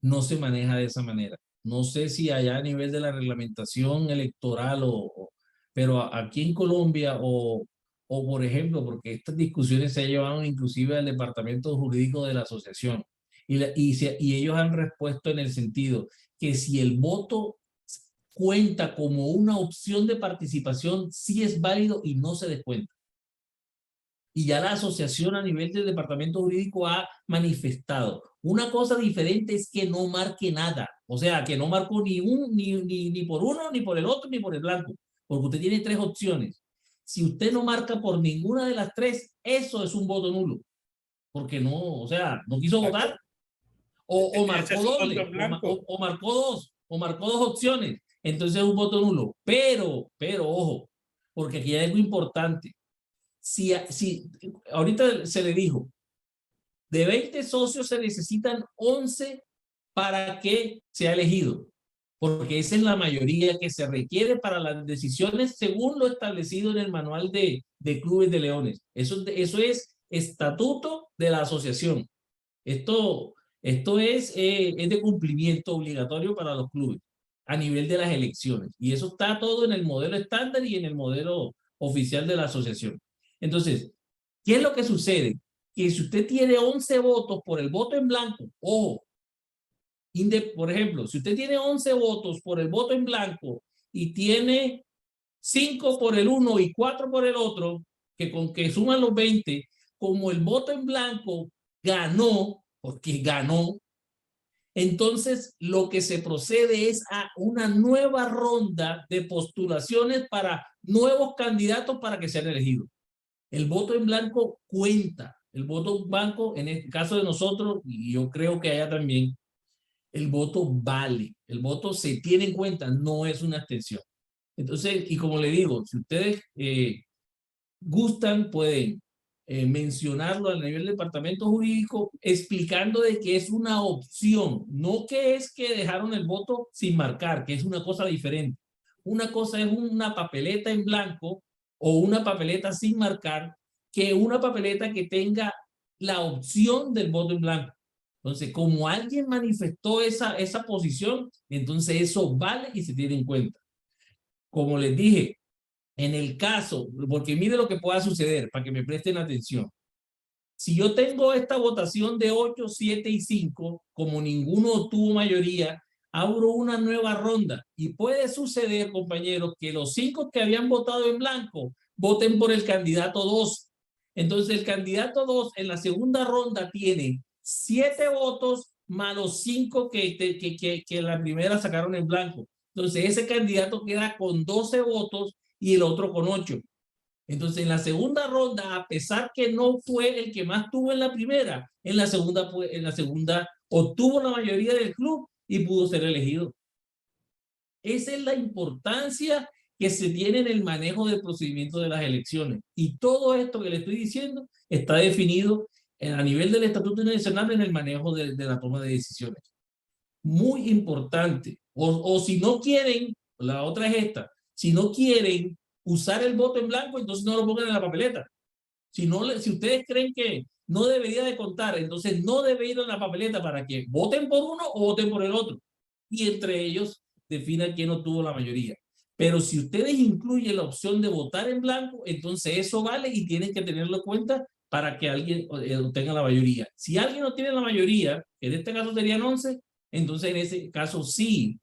no se maneja de esa manera. No sé si allá a nivel de la reglamentación electoral pero aquí en Colombia o por ejemplo, porque estas discusiones se llevaron inclusive al departamento jurídico de la asociación y ellos han respuesto en el sentido que si el voto cuenta como una opción de participación, sí es válido y no se descuenta. Y ya la asociación a nivel del departamento jurídico ha manifestado. Una cosa diferente es que no marque nada. O sea, que no marcó ni por uno, ni por el otro, ni por el blanco. Porque usted tiene 3 opciones. Si usted no marca por ninguna de las 3, eso es un voto nulo. Porque no, o sea, no quiso votar. O marcó doble, o marcó 2, o marcó 2 opciones. Entonces es un voto nulo. Pero, ojo, porque aquí hay algo importante. Si ahorita se le dijo, de 20 socios se necesitan 11 para que sea elegido, porque esa es la mayoría que se requiere para las decisiones según lo establecido en el manual de clubes de leones. Eso es estatuto de la asociación. Esto es de cumplimiento obligatorio para los clubes a nivel de las elecciones. Y eso está todo en el modelo estándar y en el modelo oficial de la asociación. Entonces, ¿qué es lo que sucede? Que si usted tiene 11 votos por el voto en blanco, ojo, por ejemplo, si usted tiene 11 votos por el voto en blanco y tiene 5 por el uno y 4 por el otro, que suman los 20, como el voto en blanco ganó, porque ganó, entonces lo que se procede es a una nueva ronda de postulaciones para nuevos candidatos para que sean elegidos. El voto en blanco cuenta. El voto en blanco, en el caso de nosotros, y yo creo que allá también, el voto vale. El voto se tiene en cuenta, no es una abstención. Entonces, y como le digo, si ustedes gustan, pueden mencionarlo a nivel del departamento jurídico, explicando de que es una opción, no que es que dejaron el voto sin marcar, que es una cosa diferente. Una cosa es una papeleta en blanco o una papeleta sin marcar, que una papeleta que tenga la opción del voto en blanco. Entonces, como alguien manifestó esa posición, entonces eso vale y se tiene en cuenta. Como les dije, en el caso, porque mire lo que pueda suceder, para que me presten atención. Si yo tengo esta votación de 8, 7 y 5, como ninguno tuvo mayoría, abro una nueva ronda. Y puede suceder, compañeros, que los 5 que habían votado en blanco voten por el candidato 2. Entonces, el candidato 2 en la segunda ronda tiene 7 votos más los 5 que en la primera sacaron en blanco. Entonces, ese candidato queda con 12 votos y el otro con 8. Entonces, en la segunda ronda, a pesar que no fue el que más tuvo en la primera, en la segunda obtuvo la mayoría del club y pudo ser elegido. Esa es la importancia que se tiene en el manejo del procedimiento de las elecciones. Y todo esto que le estoy diciendo está definido a nivel del Estatuto Nacional en el manejo de la toma de decisiones. Muy importante. O si no quieren, la otra es esta, si no quieren usar el voto en blanco, entonces no lo pongan en la papeleta. Si ustedes creen que no debería de contar, entonces no debe ir en la papeleta para que voten por uno o voten por el otro. Y entre ellos definan quién obtuvo la mayoría. Pero si ustedes incluyen la opción de votar en blanco, entonces eso vale y tienen que tenerlo en cuenta para que alguien obtenga la mayoría. Si alguien no tiene la mayoría, en este caso serían 11, entonces en ese caso sí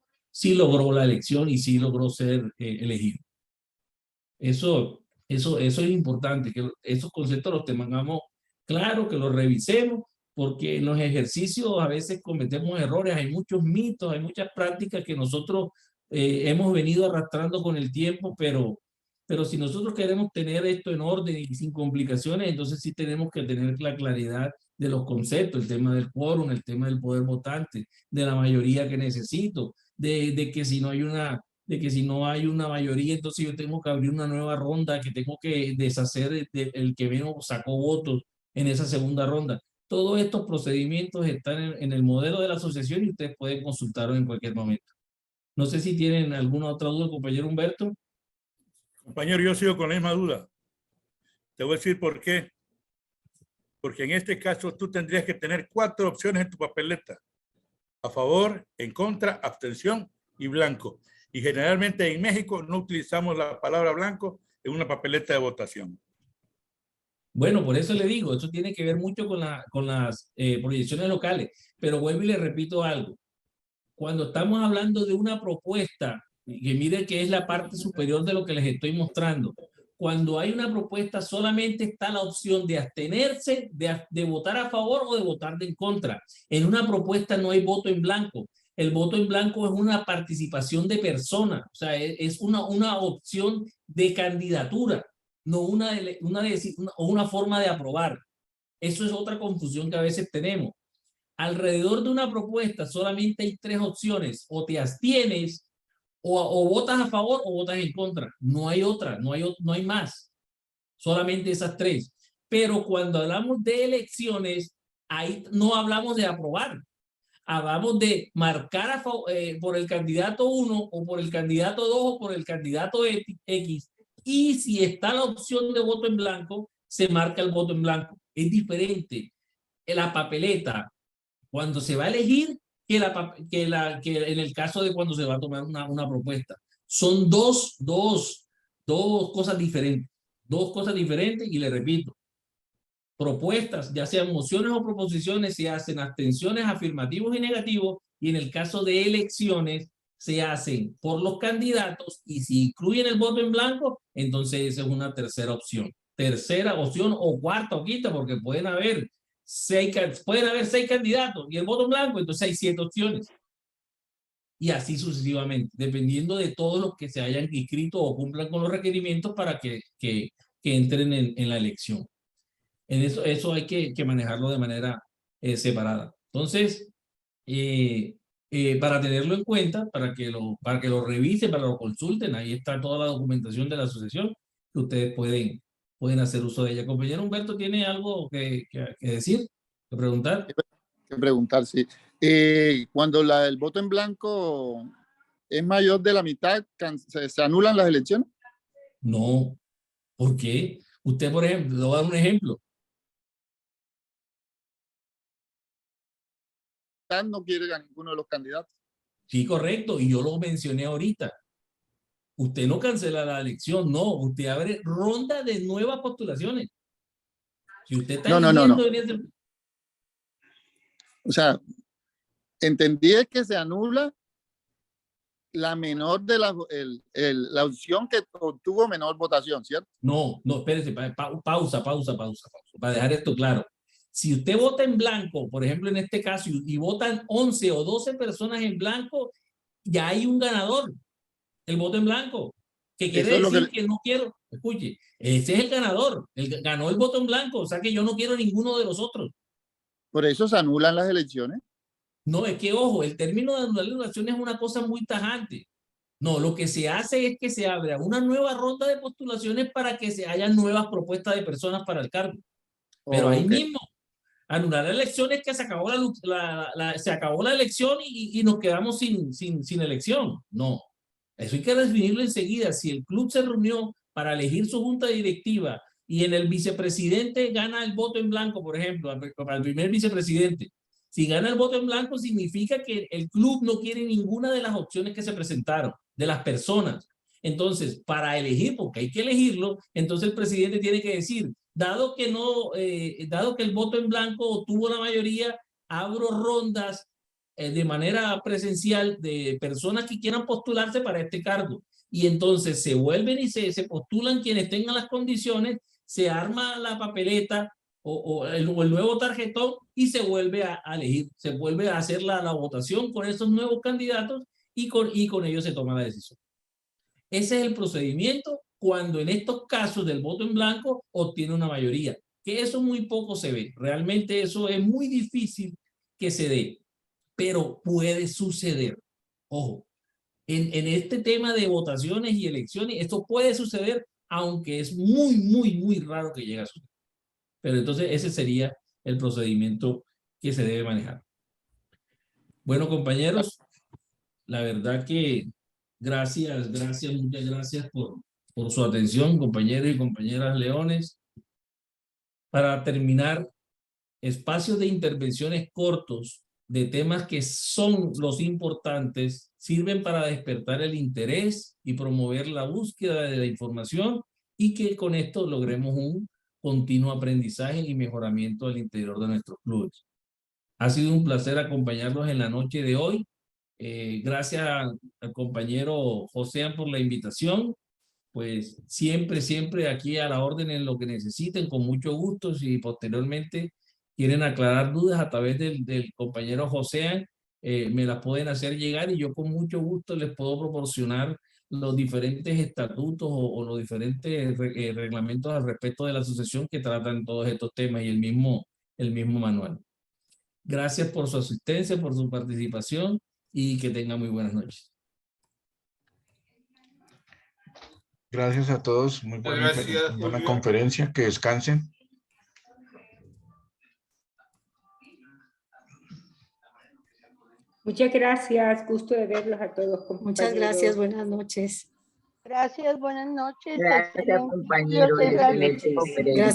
logró la elección y sí logró ser elegido. Eso es importante, que esos conceptos los tengamos claro, que los revisemos, porque en los ejercicios a veces cometemos errores, hay muchos mitos, hay muchas prácticas que nosotros hemos venido arrastrando con el tiempo, pero si nosotros queremos tener esto en orden y sin complicaciones, entonces sí tenemos que tener la claridad de los conceptos, el tema del quórum, el tema del poder votante, de la mayoría que necesito, de que si no hay una mayoría, entonces yo tengo que abrir una nueva ronda, que tengo que deshacer el que menos sacó votos en esa segunda ronda. Todos estos procedimientos están en el modelo de la asociación y ustedes pueden consultarlo en cualquier momento. No sé si tienen alguna otra duda, compañero Humberto. Compañero, yo sigo con la misma duda. Te voy a decir por qué. Porque en este caso tú tendrías que tener 4 opciones en tu papeleta. A favor, en contra, abstención y blanco. Y generalmente en México no utilizamos la palabra blanco en una papeleta de votación. Bueno, por eso le digo, eso tiene que ver mucho con las proyecciones locales. Pero vuelvo y le repito algo. Cuando estamos hablando de una propuesta, que mire que es la parte superior de lo que les estoy mostrando, cuando hay una propuesta solamente está la opción de abstenerse, de votar a favor o de votar en contra. En una propuesta no hay voto en blanco. El voto en blanco es una participación de persona, o sea, es una opción de candidatura, no una forma de aprobar. Eso es otra confusión que a veces tenemos. Alrededor de una propuesta solamente hay 3 opciones, o te abstienes, o votas a favor o votas en contra. No hay otra, no hay más. Solamente esas 3. Pero cuando hablamos de elecciones, ahí no hablamos de aprobar. Hablamos de marcar por el candidato 1 o por el candidato 2 o por el candidato X. Y si está la opción de voto en blanco, se marca el voto en blanco. Es diferente. En la papeleta, cuando se va a elegir, que en el caso de cuando se va a tomar una propuesta. Son dos cosas diferentes. 2 cosas diferentes y le repito, propuestas, ya sean mociones o proposiciones, se hacen abstenciones, afirmativos y negativos, y en el caso de elecciones se hacen por los candidatos, y si incluyen el voto en blanco, entonces esa es una tercera opción. Tercera opción o cuarta o quinta, porque pueden haber 6 candidatos y el voto en blanco, entonces hay 7 opciones. Y así sucesivamente, dependiendo de todos los que se hayan inscrito o cumplan con los requerimientos para que entren en la elección. En eso hay que manejarlo de manera separada. Entonces, para tenerlo en cuenta, para que lo revisen, para que lo consulten, ahí está toda la documentación de la asociación que ustedes pueden pueden hacer uso de ella. Compañero Humberto, ¿tiene algo que decir, que preguntar? Que preguntar, sí. Cuando el voto en blanco es mayor de la mitad, ¿se anulan las elecciones? No. ¿Por qué? Usted, por ejemplo, le voy a dar un ejemplo. No quiere a ninguno de los candidatos. Sí, correcto, y yo lo mencioné ahorita. Usted no cancela la elección, no, usted abre ronda de nuevas postulaciones. Si usted está eligiendo en ese... O sea, entendí que se anula la menor de la opción que obtuvo menor votación, ¿cierto? No, espérese, pausa, para dejar esto claro. Si usted vota en blanco, por ejemplo, en este caso, y votan 11 o 12 personas en blanco, ya hay un ganador, el voto en blanco, que quiere decir que no quiero, escuche, ese es el ganador, ganó el voto en blanco, o sea que yo no quiero ninguno de los otros. ¿Por eso se anulan las elecciones? No, es que, ojo, el término de anular la elección es una cosa muy tajante. No, lo que se hace es que se abre una nueva ronda de postulaciones para que se haya nuevas propuestas de personas para el cargo. Pero ahí mismo, anular la elección es que se acabó se acabó la elección y nos quedamos sin elección. No, eso hay que definirlo enseguida. Si el club se reunió para elegir su junta directiva y en el vicepresidente gana el voto en blanco, por ejemplo, para el primer vicepresidente, si gana el voto en blanco significa que el club no quiere ninguna de las opciones que se presentaron, de las personas. Entonces, para elegir, porque hay que elegirlo, entonces el presidente tiene que decir, dado que el voto en blanco obtuvo la mayoría, abro rondas de manera presencial de personas que quieran postularse para este cargo. Y entonces se vuelven y se postulan quienes tengan las condiciones, se arma la papeleta o el nuevo tarjetón y se vuelve a elegir, se vuelve a hacer la votación con esos nuevos candidatos y con ellos se toma la decisión. Ese es el procedimiento cuando en estos casos del voto en blanco obtiene una mayoría, que eso muy poco se ve. Realmente eso es muy difícil que se dé, pero puede suceder. Ojo, en este tema de votaciones y elecciones, esto puede suceder, aunque es muy raro que llegue a suceder. Pero entonces ese sería el procedimiento que se debe manejar. Bueno, compañeros, la verdad que muchas gracias por su atención, compañeros y compañeras leones. Para terminar, espacios de intervenciones cortos de temas que son los importantes sirven para despertar el interés y promover la búsqueda de la información y que con esto logremos un continuo aprendizaje y mejoramiento al interior de nuestros clubes. Ha sido un placer acompañarlos en la noche de hoy. Gracias al compañero José por la invitación. Pues siempre aquí a la orden en lo que necesiten, con mucho gusto. Si posteriormente quieren aclarar dudas a través del compañero José, me las pueden hacer llegar y yo con mucho gusto les puedo proporcionar los diferentes estatutos o los diferentes reglamentos al respecto de la asociación que tratan todos estos temas y el mismo manual. Gracias por su asistencia, por su participación y que tengan muy buenas noches. Gracias a todos. Muy buena conferencia. Que descansen. Muchas gracias. Gusto de verlos a todos, compañeros. Muchas gracias. Buenas noches. Gracias, buenas noches. Gracias, compañero. Gracias.